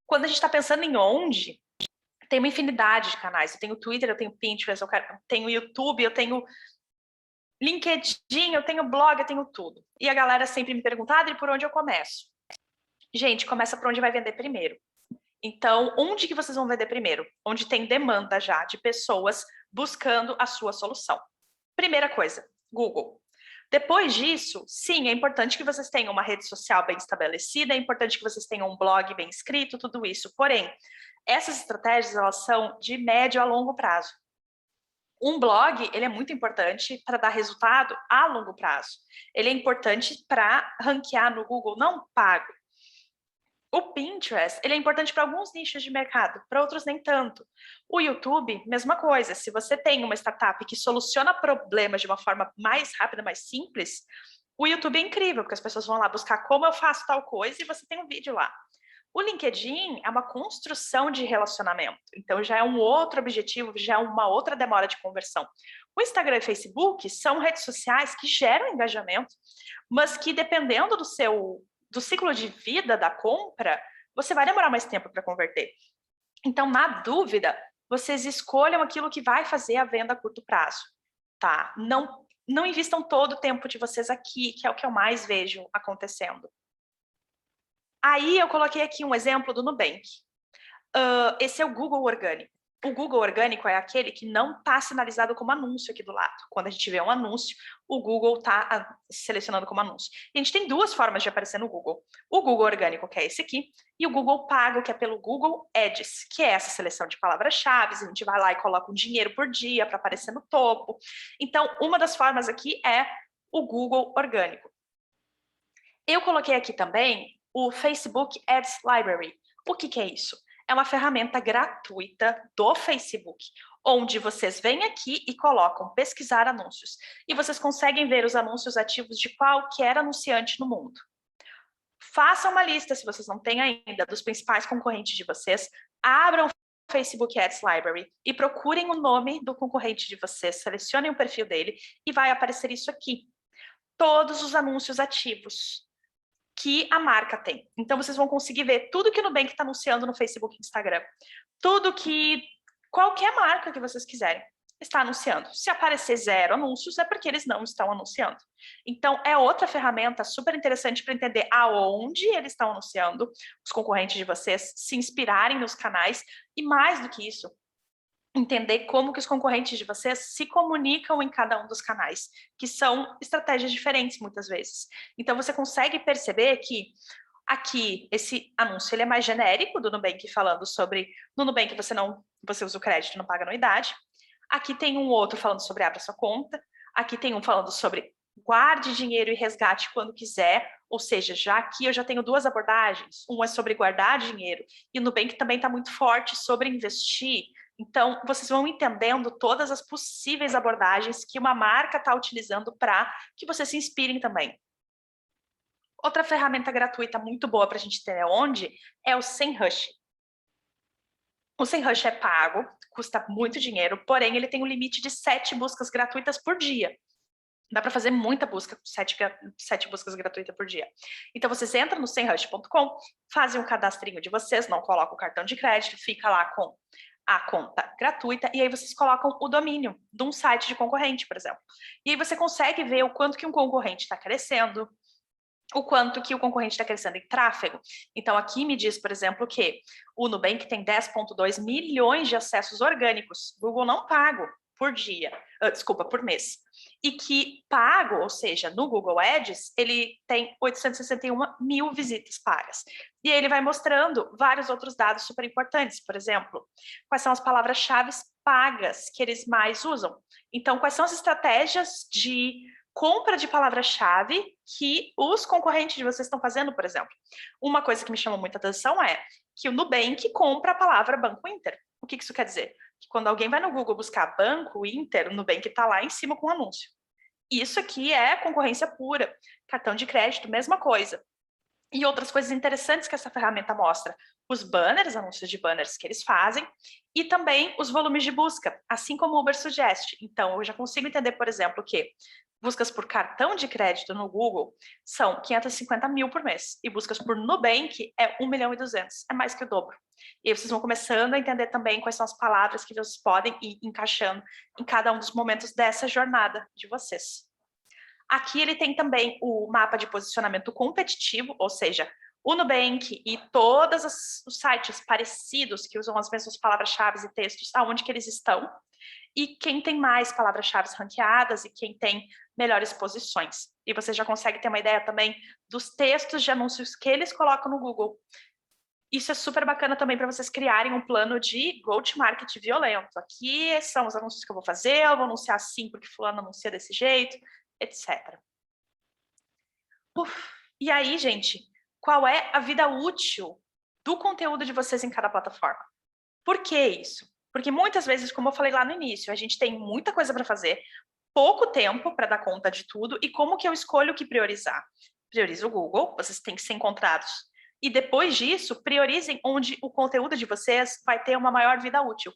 Quando a gente está pensando em onde, tem uma infinidade de canais. Eu tenho Twitter, eu tenho Pinterest, eu tenho YouTube, eu tenho LinkedIn, eu tenho blog, eu tenho tudo. E a galera sempre me pergunta, Adri, por onde eu começo? Gente, começa por onde vai vender primeiro. Então, onde que vocês vão vender primeiro? Onde tem demanda já de pessoas buscando a sua solução. Primeira coisa, Google. Depois disso, sim, é importante que vocês tenham uma rede social bem estabelecida, é importante que vocês tenham um blog bem escrito, tudo isso. Porém, essas estratégias, elas são de médio a longo prazo. Um blog, ele é muito importante para dar resultado a longo prazo. Ele é importante para ranquear no Google não pago. O Pinterest, ele é importante para alguns nichos de mercado, para outros nem tanto. O YouTube, mesma coisa. Se você tem uma startup que soluciona problemas de uma forma mais rápida, mais simples, o YouTube é incrível, porque as pessoas vão lá buscar como eu faço tal coisa e você tem um vídeo lá. O LinkedIn é uma construção de relacionamento, então já é um outro objetivo, já é uma outra demora de conversão. O Instagram e Facebook são redes sociais que geram engajamento, mas que dependendo do ciclo de vida da compra, você vai demorar mais tempo para converter. Então, na dúvida, vocês escolham aquilo que vai fazer a venda a curto prazo, tá? Não invistam todo o tempo de vocês aqui, que é o que eu mais vejo acontecendo. Aí eu coloquei aqui um exemplo do Nubank. Esse é o Google Orgânico. O Google Orgânico é aquele que não está sinalizado como anúncio aqui do lado. Quando a gente vê um anúncio, o Google está selecionando como anúncio. E a gente tem duas formas de aparecer no Google. O Google Orgânico, que é esse aqui, e o Google Pago, que é pelo Google Ads, que é essa seleção de palavras-chave. A gente vai lá e coloca um dinheiro por dia para aparecer no topo. Então, uma das formas aqui é o Google Orgânico. Eu coloquei aqui também o Facebook Ads Library. O que é isso? É uma ferramenta gratuita do Facebook, onde vocês vêm aqui e colocam pesquisar anúncios. E vocês conseguem ver os anúncios ativos de qualquer anunciante no mundo. Façam uma lista, se vocês não têm ainda, dos principais concorrentes de vocês. Abram o Facebook Ads Library e procurem o nome do concorrente de vocês, selecionem o perfil dele e vai aparecer isso aqui. Todos os anúncios ativos que a marca tem. Então, vocês vão conseguir ver tudo que o Nubank está anunciando no Facebook e Instagram. Tudo que qualquer marca que vocês quiserem está anunciando. Se aparecer 0 anúncios, é porque eles não estão anunciando. Então, é outra ferramenta super interessante para entender aonde eles estão anunciando, os concorrentes de vocês se inspirarem nos canais e, mais do que isso, entender como que os concorrentes de vocês se comunicam em cada um dos canais, que são estratégias diferentes muitas vezes. Então, você consegue perceber que aqui, esse anúncio ele é mais genérico do Nubank, falando sobre, no Nubank você usa o crédito, não paga anuidade. Aqui tem um outro falando sobre abra sua conta. Aqui tem um falando sobre guarde dinheiro e resgate quando quiser, ou seja, já aqui eu já tenho duas abordagens. Um é sobre guardar dinheiro e o Nubank também está muito forte sobre investir. Então, vocês vão entendendo todas as possíveis abordagens que uma marca está utilizando para que vocês se inspirem também. Outra ferramenta gratuita muito boa para a gente ter onde é o SEMrush. O SEMrush é pago, custa muito dinheiro, porém ele tem um limite de 7 buscas gratuitas por dia. Dá para fazer muita busca com 7 buscas gratuitas por dia. Então, vocês entram no semrush.com, fazem um cadastrinho de vocês, não colocam o cartão de crédito, fica lá com a conta gratuita, e aí vocês colocam o domínio de um site de concorrente, por exemplo. E aí você consegue ver o quanto que um concorrente está crescendo, o quanto que o concorrente está crescendo em tráfego. Então, aqui me diz, por exemplo, que o Nubank tem 10,2 milhões de acessos orgânicos, Google não pago, por dia, por mês. E que pago, ou seja, no Google Ads, ele tem 861 mil visitas pagas. E aí ele vai mostrando vários outros dados super importantes, por exemplo, quais são as palavras-chave pagas que eles mais usam. Então, quais são as estratégias de compra de palavra-chave que os concorrentes de vocês estão fazendo, por exemplo. Uma coisa que me chamou muita atenção é que o Nubank compra a palavra Banco Inter. O que isso quer dizer? Que quando alguém vai no Google buscar Banco Inter, o Nubank está lá em cima com o anúncio. Isso aqui é concorrência pura. Cartão de crédito, mesma coisa. E outras coisas interessantes que essa ferramenta mostra. Os banners, anúncios de banners que eles fazem, e também os volumes de busca, assim como o Uber Suggest. Então, eu já consigo entender, por exemplo, que buscas por cartão de crédito no Google são 550 mil por mês. E buscas por Nubank é 1 milhão e 200. É mais que o dobro. E aí vocês vão começando a entender também quais são as palavras que vocês podem ir encaixando em cada um dos momentos dessa jornada de vocês. Aqui ele tem também o mapa de posicionamento competitivo, ou seja, o Nubank e todos os sites parecidos que usam as mesmas palavras-chave e textos, aonde que eles estão, e quem tem mais palavras-chave ranqueadas e quem tem melhores posições. E você já consegue ter uma ideia também dos textos de anúncios que eles colocam no Google. isso é super bacana também para vocês criarem um plano de go-to-market violento. Aqui são os anúncios que eu vou fazer, eu vou anunciar assim porque fulano anuncia desse jeito, etc. E aí, gente, qual é a vida útil do conteúdo de vocês em cada plataforma? Por que isso? Porque muitas vezes, como eu falei lá no início, a gente tem muita coisa para fazer, pouco tempo para dar conta de tudo, e como que eu escolho o que priorizar? Priorize o Google, vocês têm que ser encontrados. E depois disso, priorizem onde o conteúdo de vocês vai ter uma maior vida útil.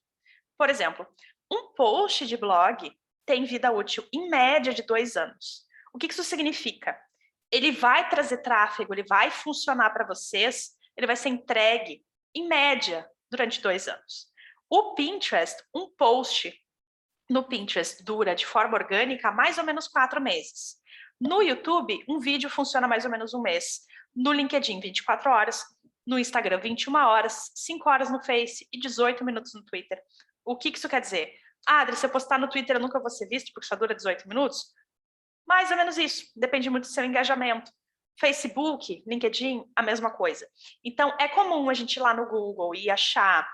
Por exemplo, um post de blog tem vida útil em média de 2 anos. O que isso significa? Ele vai trazer tráfego, ele vai funcionar para vocês, ele vai ser entregue, em média, durante 2 anos. O Pinterest, um post no Pinterest dura de forma orgânica mais ou menos 4 meses. No YouTube, um vídeo funciona mais ou menos 1 mês. No LinkedIn, 24 horas. No Instagram, 21 horas. 5 horas no Face e 18 minutos no Twitter. O que isso quer dizer? Adri, se eu postar no Twitter, eu nunca vou ser visto porque só dura 18 minutos? Mais ou menos isso. Depende muito do seu engajamento. Facebook, LinkedIn, a mesma coisa. Então, é comum a gente ir lá no Google e achar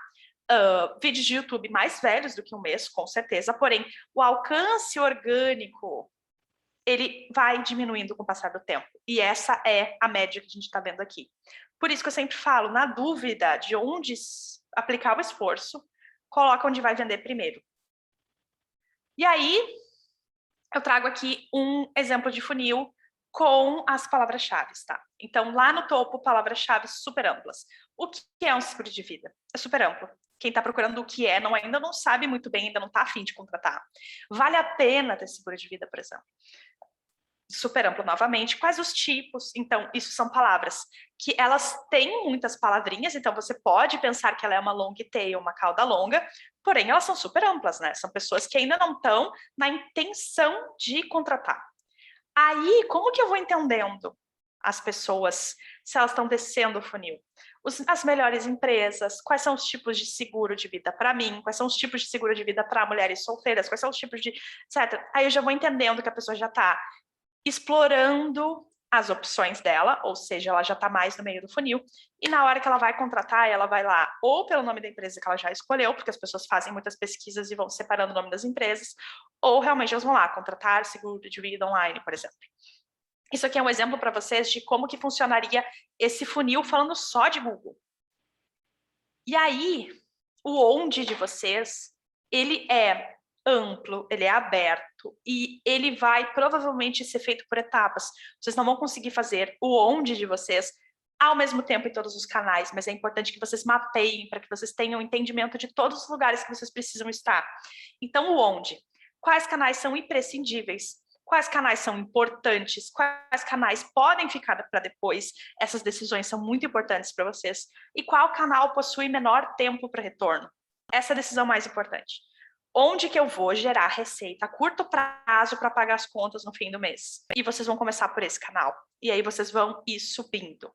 vídeos de YouTube mais velhos do que 1 mês, com certeza, porém, o alcance orgânico, ele vai diminuindo com o passar do tempo. E essa é a média que a gente está vendo aqui. Por isso que eu sempre falo, na dúvida de onde aplicar o esforço, coloca onde vai vender primeiro. E aí, eu trago aqui um exemplo de funil com as palavras-chave, tá? Então, lá no topo, palavras-chave super amplas. O que é um seguro de vida? É super amplo. Quem está procurando o que é, ainda não sabe muito bem, ainda não está afim de contratar. Vale a pena ter seguro de vida, por exemplo. Super amplo novamente. Quais os tipos? Então, isso são palavras que elas têm muitas palavrinhas, então você pode pensar que ela é uma long tail, uma cauda longa, porém elas são super amplas, né? São pessoas que ainda não estão na intenção de contratar. Aí, como que eu vou entendendo as pessoas, se elas estão descendo o funil? As melhores empresas, quais são os tipos de seguro de vida para mim, quais são os tipos de seguro de vida para mulheres solteiras, quais são os tipos de, etc. Aí eu já vou entendendo que a pessoa já está explorando as opções dela, ou seja, ela já está mais no meio do funil, e na hora que ela vai contratar, ela vai lá ou pelo nome da empresa que ela já escolheu, porque as pessoas fazem muitas pesquisas e vão separando o nome das empresas, ou realmente elas vão lá contratar seguro de vida online, por exemplo. Isso aqui é um exemplo para vocês de como que funcionaria esse funil falando só de Google. E aí, o onde de vocês, ele é amplo, ele é aberto e ele vai provavelmente ser feito por etapas. Vocês não vão conseguir fazer o onde de vocês ao mesmo tempo em todos os canais, mas é importante que vocês mapeiem para que vocês tenham entendimento de todos os lugares que vocês precisam estar. Então, o onde? Quais canais são imprescindíveis? Quais canais são importantes? Quais canais podem ficar para depois? Essas decisões são muito importantes para vocês. E qual canal possui menor tempo para retorno? Essa é a decisão mais importante. Onde que eu vou gerar receita a curto prazo para pagar as contas no fim do mês? E vocês vão começar por esse canal. E aí vocês vão ir subindo.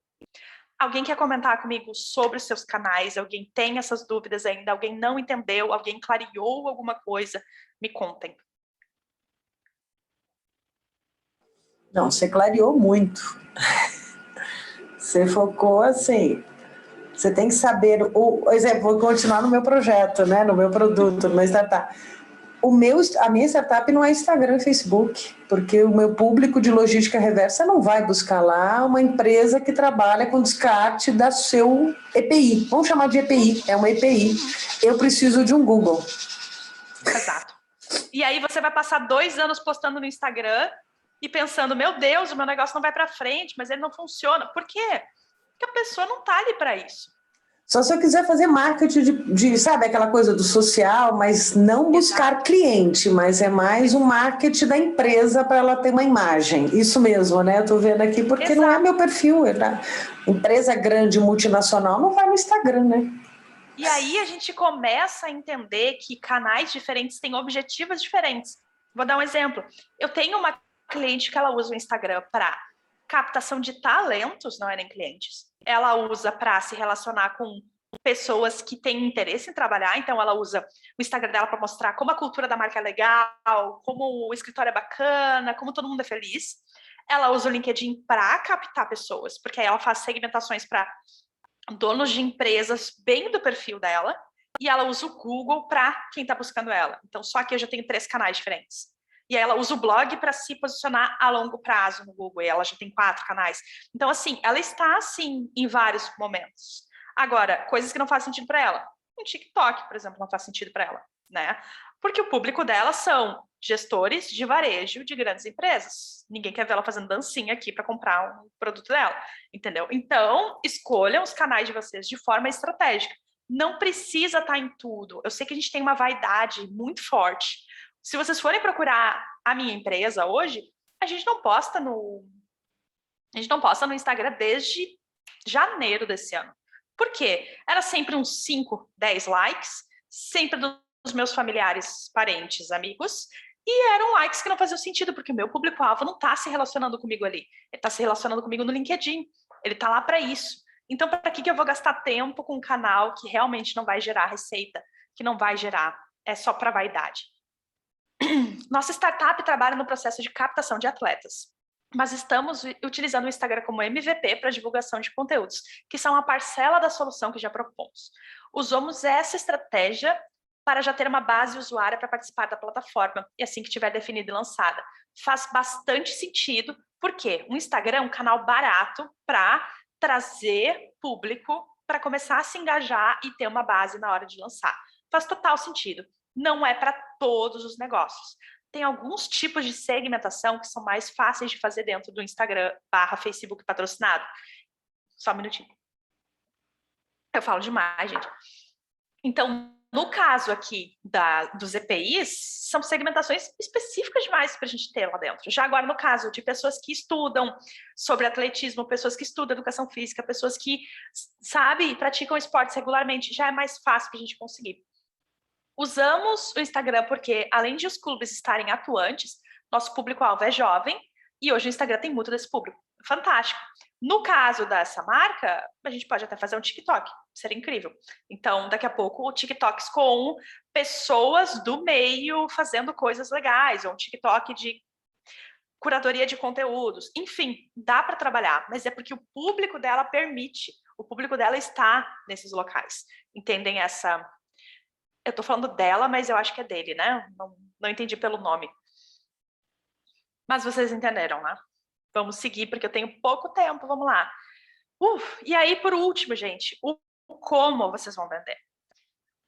Alguém quer comentar comigo sobre os seus canais? Alguém tem essas dúvidas ainda? Alguém não entendeu? Alguém clareou alguma coisa? Me contem. Não, você clareou muito. Você focou assim. Você tem que saber, por exemplo, vou continuar no meu projeto, né? No meu produto, numa startup. A minha startup não é Instagram e Facebook, porque o meu público de logística reversa não vai buscar lá uma empresa que trabalha com descarte da seu EPI. Vamos chamar de EPI, é uma EPI. Eu preciso de um Google. Exato. E aí você vai passar 2 anos postando no Instagram e pensando, meu Deus, o meu negócio não vai para frente, mas ele não funciona. Por quê? Porque a pessoa não está ali para isso. Só se eu quiser fazer marketing sabe, aquela coisa do social, mas não buscar cliente, mas é mais um marketing da empresa para ela ter uma imagem. Isso mesmo, né? Eu tô vendo aqui porque não é meu perfil. Empresa grande, multinacional, não vai no Instagram, né? E aí a gente começa a entender que canais diferentes têm objetivos diferentes. Vou dar um exemplo. Eu tenho uma cliente que ela usa o Instagram para captação de talentos, não é nem clientes. Ela usa para se relacionar com pessoas que têm interesse em trabalhar, então ela usa o Instagram dela para mostrar como a cultura da marca é legal, como o escritório é bacana, como todo mundo é feliz. Ela usa o LinkedIn para captar pessoas, porque aí ela faz segmentações para donos de empresas bem do perfil dela, e ela usa o Google para quem está buscando ela. Então, só que eu já tenho 3 canais diferentes. E aí ela usa o blog para se posicionar a longo prazo no Google, e ela já tem 4 canais. Então, assim, ela está, assim, em vários momentos. Agora, coisas que não fazem sentido para ela. Um TikTok, por exemplo, não faz sentido para ela, né? Porque o público dela são gestores de varejo de grandes empresas. Ninguém quer ver ela fazendo dancinha aqui para comprar um produto dela, entendeu? Então, escolham os canais de vocês de forma estratégica. Não precisa estar em tudo. Eu sei que a gente tem uma vaidade muito forte. Se vocês forem procurar a minha empresa hoje, a gente não posta no Instagram desde janeiro desse ano. Por quê? Era sempre uns 5, 10 likes, sempre dos meus familiares, parentes, amigos, e eram likes que não faziam sentido, porque o meu público-alvo não está se relacionando comigo ali. Ele está se relacionando comigo no LinkedIn. Ele está lá para isso. Então, para que eu vou gastar tempo com um canal que realmente não vai gerar receita, que não vai gerar, é só para vaidade? Nossa startup trabalha no processo de captação de atletas, mas estamos utilizando o Instagram como MVP para divulgação de conteúdos, que são a parcela da solução que já propomos. Usamos essa estratégia para já ter uma base usuária para participar da plataforma, e assim que tiver definida e lançada. Faz bastante sentido, porque o Instagram é um canal barato para trazer público, para começar a se engajar e ter uma base na hora de lançar. Faz total sentido. Não é para todos os negócios. Tem alguns tipos de segmentação que são mais fáceis de fazer dentro do Instagram /Facebook patrocinado. Só um minutinho. Eu falo demais, gente. Então, no caso aqui dos EPIs, são segmentações específicas demais para a gente ter lá dentro. Já agora, no caso de pessoas que estudam sobre atletismo, pessoas que estudam educação física, pessoas que, praticam esportes regularmente, já é mais fácil para a gente conseguir. Usamos o Instagram porque, além de os clubes estarem atuantes, nosso público-alvo é jovem e hoje o Instagram tem muito desse público. Fantástico. No caso dessa marca, a gente pode até fazer um TikTok. Seria incrível. Então, daqui a pouco, TikToks com pessoas do meio fazendo coisas legais, ou um TikTok de curadoria de conteúdos. Enfim, dá para trabalhar, mas é porque o público dela permite. O público dela está nesses locais. Entendem essa... Eu tô falando dela, mas eu acho que é dele, né? Não entendi pelo nome. Mas vocês entenderam, né? Vamos seguir, porque eu tenho pouco tempo, vamos lá. E aí, por último, gente, o como vocês vão vender.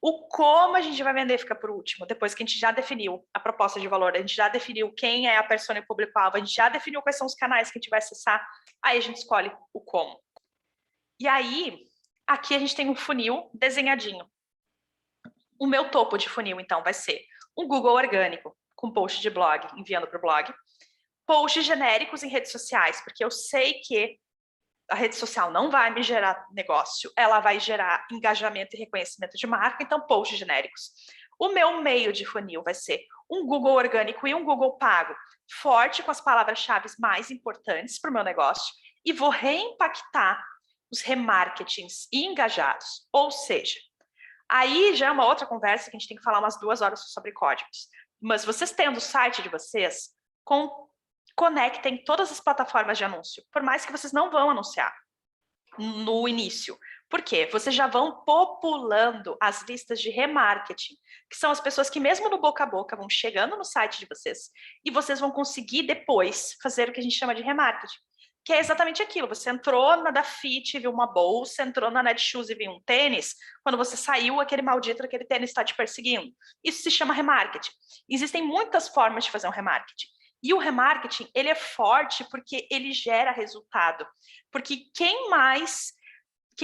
O como a gente vai vender fica por último, depois que a gente já definiu a proposta de valor, a gente já definiu quem é a persona e o público-alvo, a gente já definiu quais são os canais que a gente vai acessar, aí a gente escolhe o como. E aí, aqui a gente tem um funil desenhadinho. O meu topo de funil, então, vai ser um Google orgânico, com post de blog, enviando para o blog. Posts genéricos em redes sociais, porque eu sei que a rede social não vai me gerar negócio, ela vai gerar engajamento e reconhecimento de marca, então posts genéricos. O meu meio de funil vai ser um Google orgânico e um Google pago, forte com as palavras-chave mais importantes para o meu negócio, e vou reimpactar os remarketings e engajados. Ou seja, aí já é uma outra conversa que a gente tem que falar umas 2 horas sobre códigos. Mas vocês tendo o site de vocês, conectem todas as plataformas de anúncio, por mais que vocês não vão anunciar no início. Por quê? Vocês já vão populando as listas de remarketing, que são as pessoas que mesmo no boca a boca vão chegando no site de vocês e vocês vão conseguir depois fazer o que a gente chama de remarketing, que é exatamente aquilo. Você entrou na Dafit e viu uma bolsa, entrou na Netshoes e viu um tênis, quando você saiu, aquele maldito daquele tênis está te perseguindo. Isso se chama remarketing. Existem muitas formas de fazer um remarketing. E o remarketing, ele é forte porque ele gera resultado. Porque quem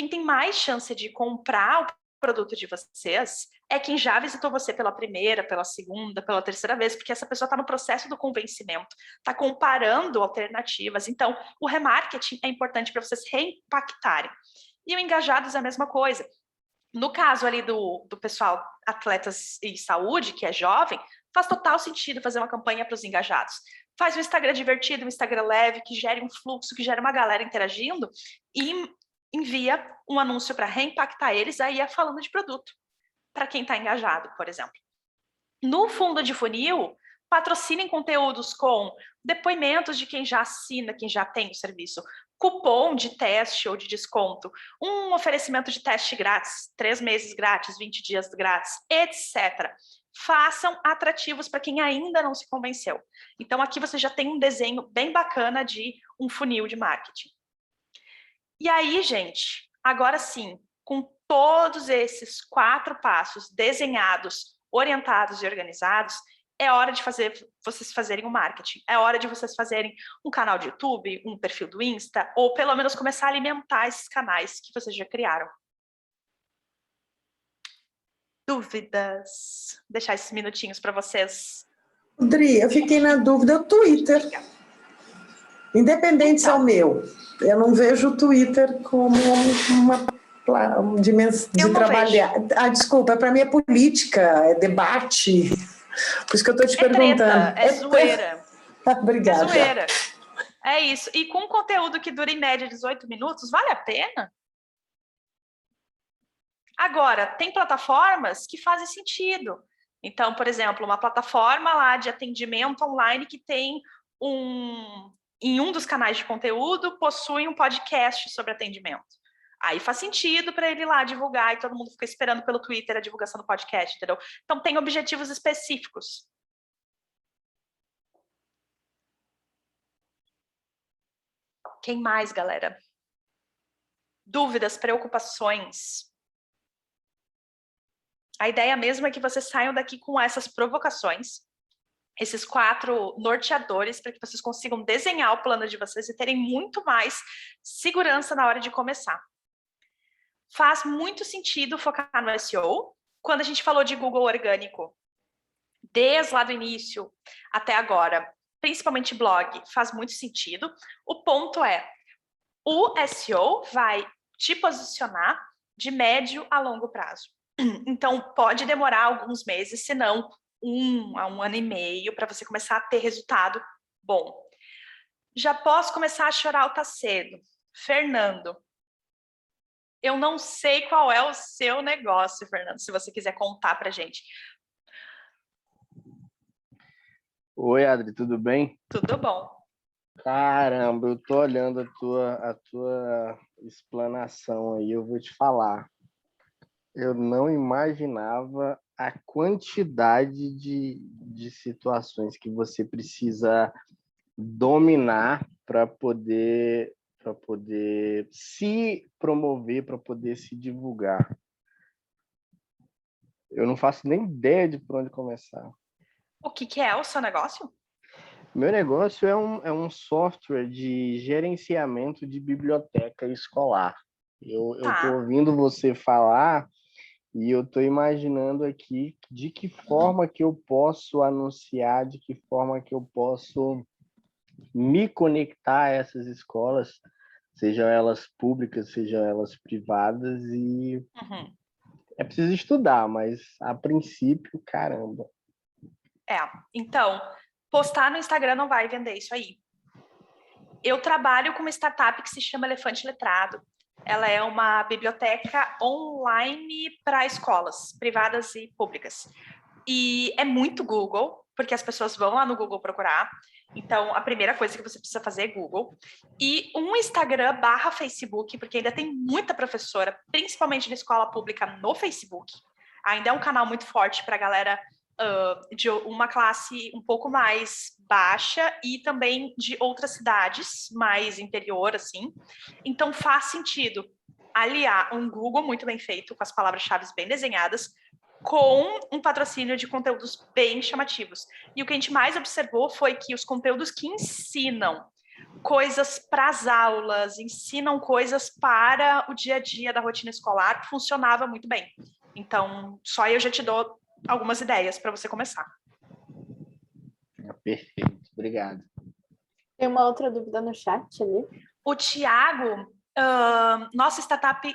tem mais chance de comprar o produto de vocês é quem já visitou você pela primeira, pela segunda, pela terceira vez, porque essa pessoa está no processo do convencimento, está comparando alternativas. Então, o remarketing é importante para vocês reimpactarem. E o engajados é a mesma coisa. No caso ali do pessoal atletas e saúde, que é jovem, faz total sentido fazer uma campanha para os engajados. Faz um Instagram divertido, um Instagram leve, que gere um fluxo, que gere uma galera interagindo e envia um anúncio para reimpactar eles, aí é falando de produto, para quem está engajado, por exemplo. No fundo de funil, patrocinem conteúdos com depoimentos de quem já assina, quem já tem o serviço, cupom de teste ou de desconto, um oferecimento de teste grátis, 3 meses grátis, 20 dias grátis, etc. Façam atrativos para quem ainda não se convenceu. Então, aqui você já tem um desenho bem bacana de um funil de marketing. E aí, gente, agora sim, com todos esses 4 passos desenhados, orientados e organizados, é hora de vocês fazerem o marketing. É hora de vocês fazerem um canal de YouTube, um perfil do Insta, ou pelo menos começar a alimentar esses canais que vocês já criaram. Dúvidas? Vou deixar esses minutinhos para vocês. Dri, eu fiquei na dúvida, o Twitter. Independente se é o meu, eu não vejo o Twitter como uma dimensão de trabalhar. Desculpa, para mim é política, é debate. Por isso que eu estou te perguntando. Treta, é zoeira. Obrigada. É zoeira. É isso. E com conteúdo que dura em média 18 minutos, vale a pena? Agora, tem plataformas que fazem sentido. Então, por exemplo, uma plataforma lá de atendimento online que tem em um dos canais de conteúdo, possui um podcast sobre atendimento. Aí faz sentido para ele ir lá divulgar e todo mundo fica esperando pelo Twitter a divulgação do podcast, entendeu? Então, tem objetivos específicos. Quem mais, galera? Dúvidas, preocupações? A ideia mesmo é que vocês saiam daqui com essas provocações, esses 4 norteadores, para que vocês consigam desenhar o plano de vocês e terem muito mais segurança na hora de começar. Faz muito sentido focar no SEO. Quando a gente falou de Google orgânico, desde lá do início até agora, principalmente blog, faz muito sentido. O ponto é, o SEO vai te posicionar de médio a longo prazo. Então, pode demorar alguns meses, se não 1 a 1 ano e meio, para você começar a ter resultado bom. Já posso começar a chorar ou tá cedo? Fernando, eu não sei qual é o seu negócio, Fernando, se você quiser contar pra gente. Oi, Adri, tudo bem? Tudo bom. Caramba, eu tô olhando a tua explanação aí, eu vou te falar. Eu não imaginava a quantidade de situações que você precisa dominar para poder se promover, para poder se divulgar. Eu não faço nem ideia de por onde começar. O que é o seu negócio? Meu negócio é um software de gerenciamento de biblioteca escolar. Eu tô ouvindo você falar e eu tô imaginando aqui de que forma que eu posso anunciar, de que forma que eu posso me conectar a essas escolas, sejam elas públicas, sejam elas privadas, e é preciso estudar, mas a princípio, caramba. Então, postar no Instagram não vai vender isso aí. Eu trabalho com uma startup que se chama Elefante Letrado. Ela é uma biblioteca online para escolas privadas e públicas. E é muito Google, porque as pessoas vão lá no Google procurar. Então, a primeira coisa que você precisa fazer é Google. E um Instagram / Facebook, porque ainda tem muita professora, principalmente de escola pública, no Facebook. Ainda é um canal muito forte para a galera de uma classe um pouco mais baixa e também de outras cidades, mais interior, assim. Então, faz sentido aliar um Google muito bem feito, com as palavras-chave bem desenhadas, com um patrocínio de conteúdos bem chamativos. E o que a gente mais observou foi que os conteúdos que ensinam coisas para as aulas, ensinam coisas para o dia a dia da rotina escolar, funcionava muito bem. Então, só eu já te dou algumas ideias para você começar. Perfeito, obrigado. Tem uma outra dúvida no chat ali. O Tiago, nossa startup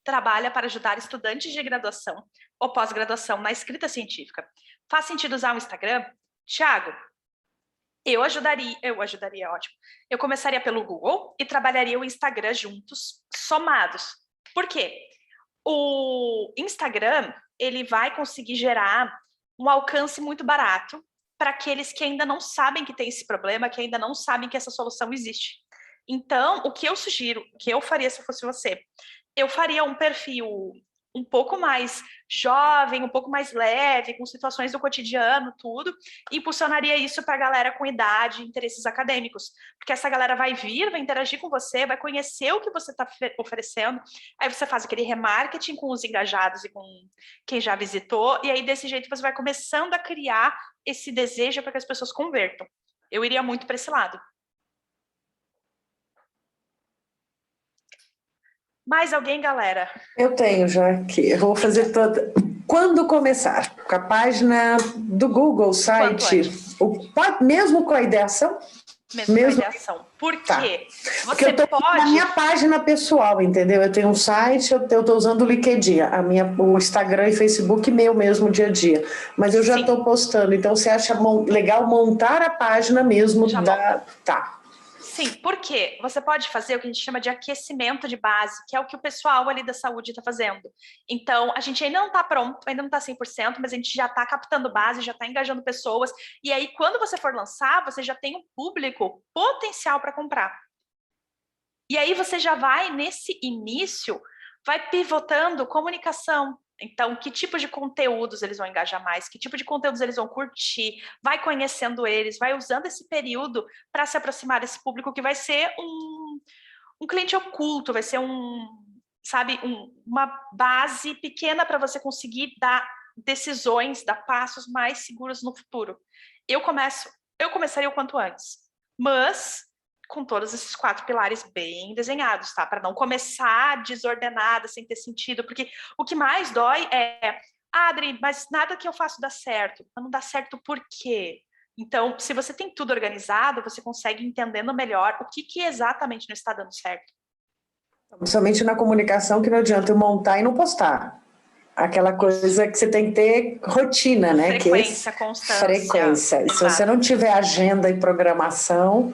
trabalha para ajudar estudantes de graduação ou pós-graduação na escrita científica. Faz sentido usar o Instagram? Tiago, eu ajudaria, ótimo. Eu começaria pelo Google e trabalharia o Instagram juntos, somados. Por quê? O Instagram, ele vai conseguir gerar um alcance muito barato para aqueles que ainda não sabem que tem esse problema, que ainda não sabem que essa solução existe. Então, o que eu sugiro, o que eu faria se eu fosse você? Eu faria um perfil um pouco mais jovem, um pouco mais leve, com situações do cotidiano, tudo, e impulsionaria isso para a galera com idade, interesses acadêmicos, porque essa galera vai vir, vai interagir com você, vai conhecer o que você está oferecendo, aí você faz aquele remarketing com os engajados e com quem já visitou, e aí desse jeito você vai começando a criar esse desejo para que as pessoas convertam. Eu iria muito para esse lado. Mais alguém, galera? Eu tenho já aqui. Eu vou fazer toda. Quando começar? Com a página do Google, site, mesmo com a ideação? Mesmo com a ideação. Por quê? Tá. Porque Você eu tô pode... na minha página pessoal, entendeu? Eu tenho um site, eu tô usando o LinkedIn, o Instagram e Facebook meu mesmo dia a dia. Mas eu já estou postando. Então, você acha legal montar a página mesmo da... Tá. Sim, porque você pode fazer o que a gente chama de aquecimento de base, que é o que o pessoal ali da saúde está fazendo. Então, a gente ainda não está pronto, ainda não está 100%, mas a gente já está captando base, já está engajando pessoas. E aí, quando você for lançar, você já tem um público potencial para comprar. E aí, você já vai, nesse início, vai pivotando comunicação. Então, que tipo de conteúdos eles vão engajar mais? Que tipo de conteúdos eles vão curtir? Vai conhecendo eles, vai usando esse período para se aproximar desse público que vai ser um cliente oculto, vai ser uma base pequena para você conseguir dar decisões, dar passos mais seguros no futuro. Eu começaria o quanto antes, mas com todos esses 4 pilares bem desenhados, tá? Para não começar desordenada, sem ter sentido, porque o que mais dói é, Adri, mas nada que eu faço dá certo. Não dá certo por quê? Então, se você tem tudo organizado, você consegue entendendo melhor o que exatamente não está dando certo. Principalmente na comunicação, que não adianta eu montar e não postar. Aquela coisa que você tem que ter rotina, né? Frequência, constância. Frequência. E se você não tiver agenda e programação...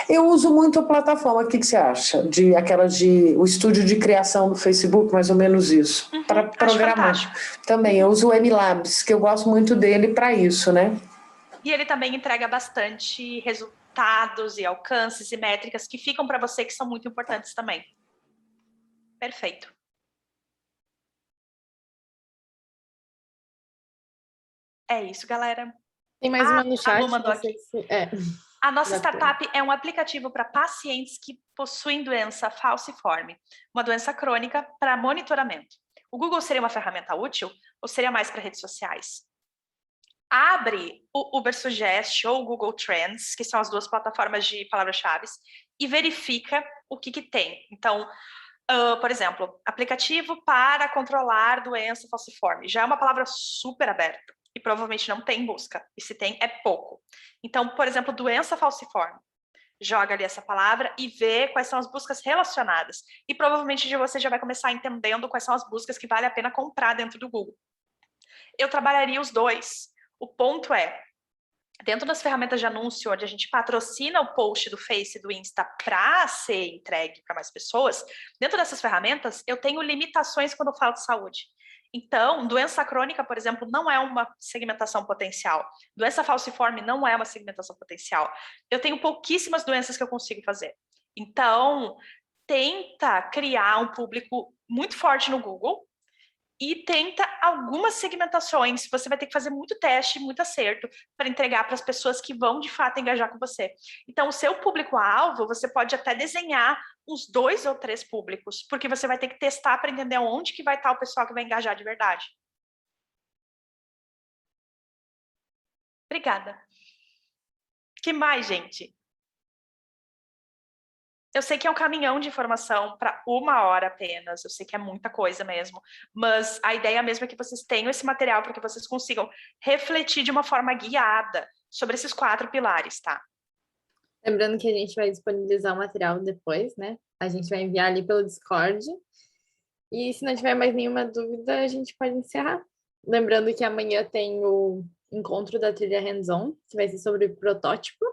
Eu uso muito a plataforma, o que você acha? O estúdio de criação do Facebook, mais ou menos isso. Para programar. Também, eu uso o MLabs, que eu gosto muito dele para isso, né? E ele também entrega bastante resultados e alcances e métricas que ficam para você, que são muito importantes também. Perfeito. É isso, galera. Tem mais uma no chat. A nossa startup é um aplicativo para pacientes que possuem doença falciforme, uma doença crônica para monitoramento. O Google seria uma ferramenta útil ou seria mais para redes sociais? Abre o Ubersuggest ou o Google Trends, que são as 2 plataformas de palavras-chave, e verifica o que tem. Então, por exemplo, aplicativo para controlar doença falciforme. Já é uma palavra super aberta e provavelmente não tem busca. E se tem, é pouco. Então, por exemplo, doença falciforme. Joga ali essa palavra e vê quais são as buscas relacionadas. E provavelmente você já vai começar entendendo quais são as buscas que vale a pena comprar dentro do Google. Eu trabalharia os 2. O ponto é, dentro das ferramentas de anúncio, onde a gente patrocina o post do Face e do Insta para ser entregue para mais pessoas, dentro dessas ferramentas, eu tenho limitações quando eu falo de saúde. Então, doença crônica, por exemplo, não é uma segmentação potencial. Doença falciforme não é uma segmentação potencial. Eu tenho pouquíssimas doenças que eu consigo fazer. Então, tenta criar um público muito forte no Google e tenta algumas segmentações. Você vai ter que fazer muito teste, muito acerto para entregar para as pessoas que vão, de fato, engajar com você. Então, o seu público-alvo, você pode até desenhar uns 2 ou 3 públicos, porque você vai ter que testar para entender onde que vai estar o pessoal que vai engajar de verdade. Obrigada. Que mais, gente? Eu sei que é um caminhão de informação para 1 hora apenas, eu sei que é muita coisa mesmo, mas a ideia mesmo é que vocês tenham esse material para que vocês consigam refletir de uma forma guiada sobre esses 4 pilares, tá? Lembrando que a gente vai disponibilizar o material depois, né? A gente vai enviar ali pelo Discord. E se não tiver mais nenhuma dúvida, a gente pode encerrar. Lembrando que amanhã tem o encontro da trilha Hands-On, que vai ser sobre protótipo.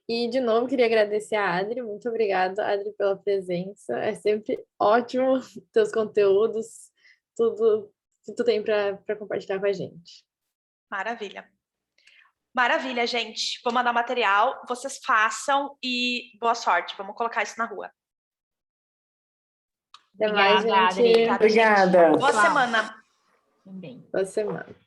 E, de novo, queria agradecer a Adri. Muito obrigada, Adri, pela presença. É sempre ótimo teus conteúdos, tudo que tu tem para compartilhar com a gente. Maravilha. Maravilha, gente. Vou mandar o material, vocês façam e boa sorte. Vamos colocar isso na rua. Até mais, Obrigada, gente. Adri. Obrigada. Boa semana. Também. Boa semana.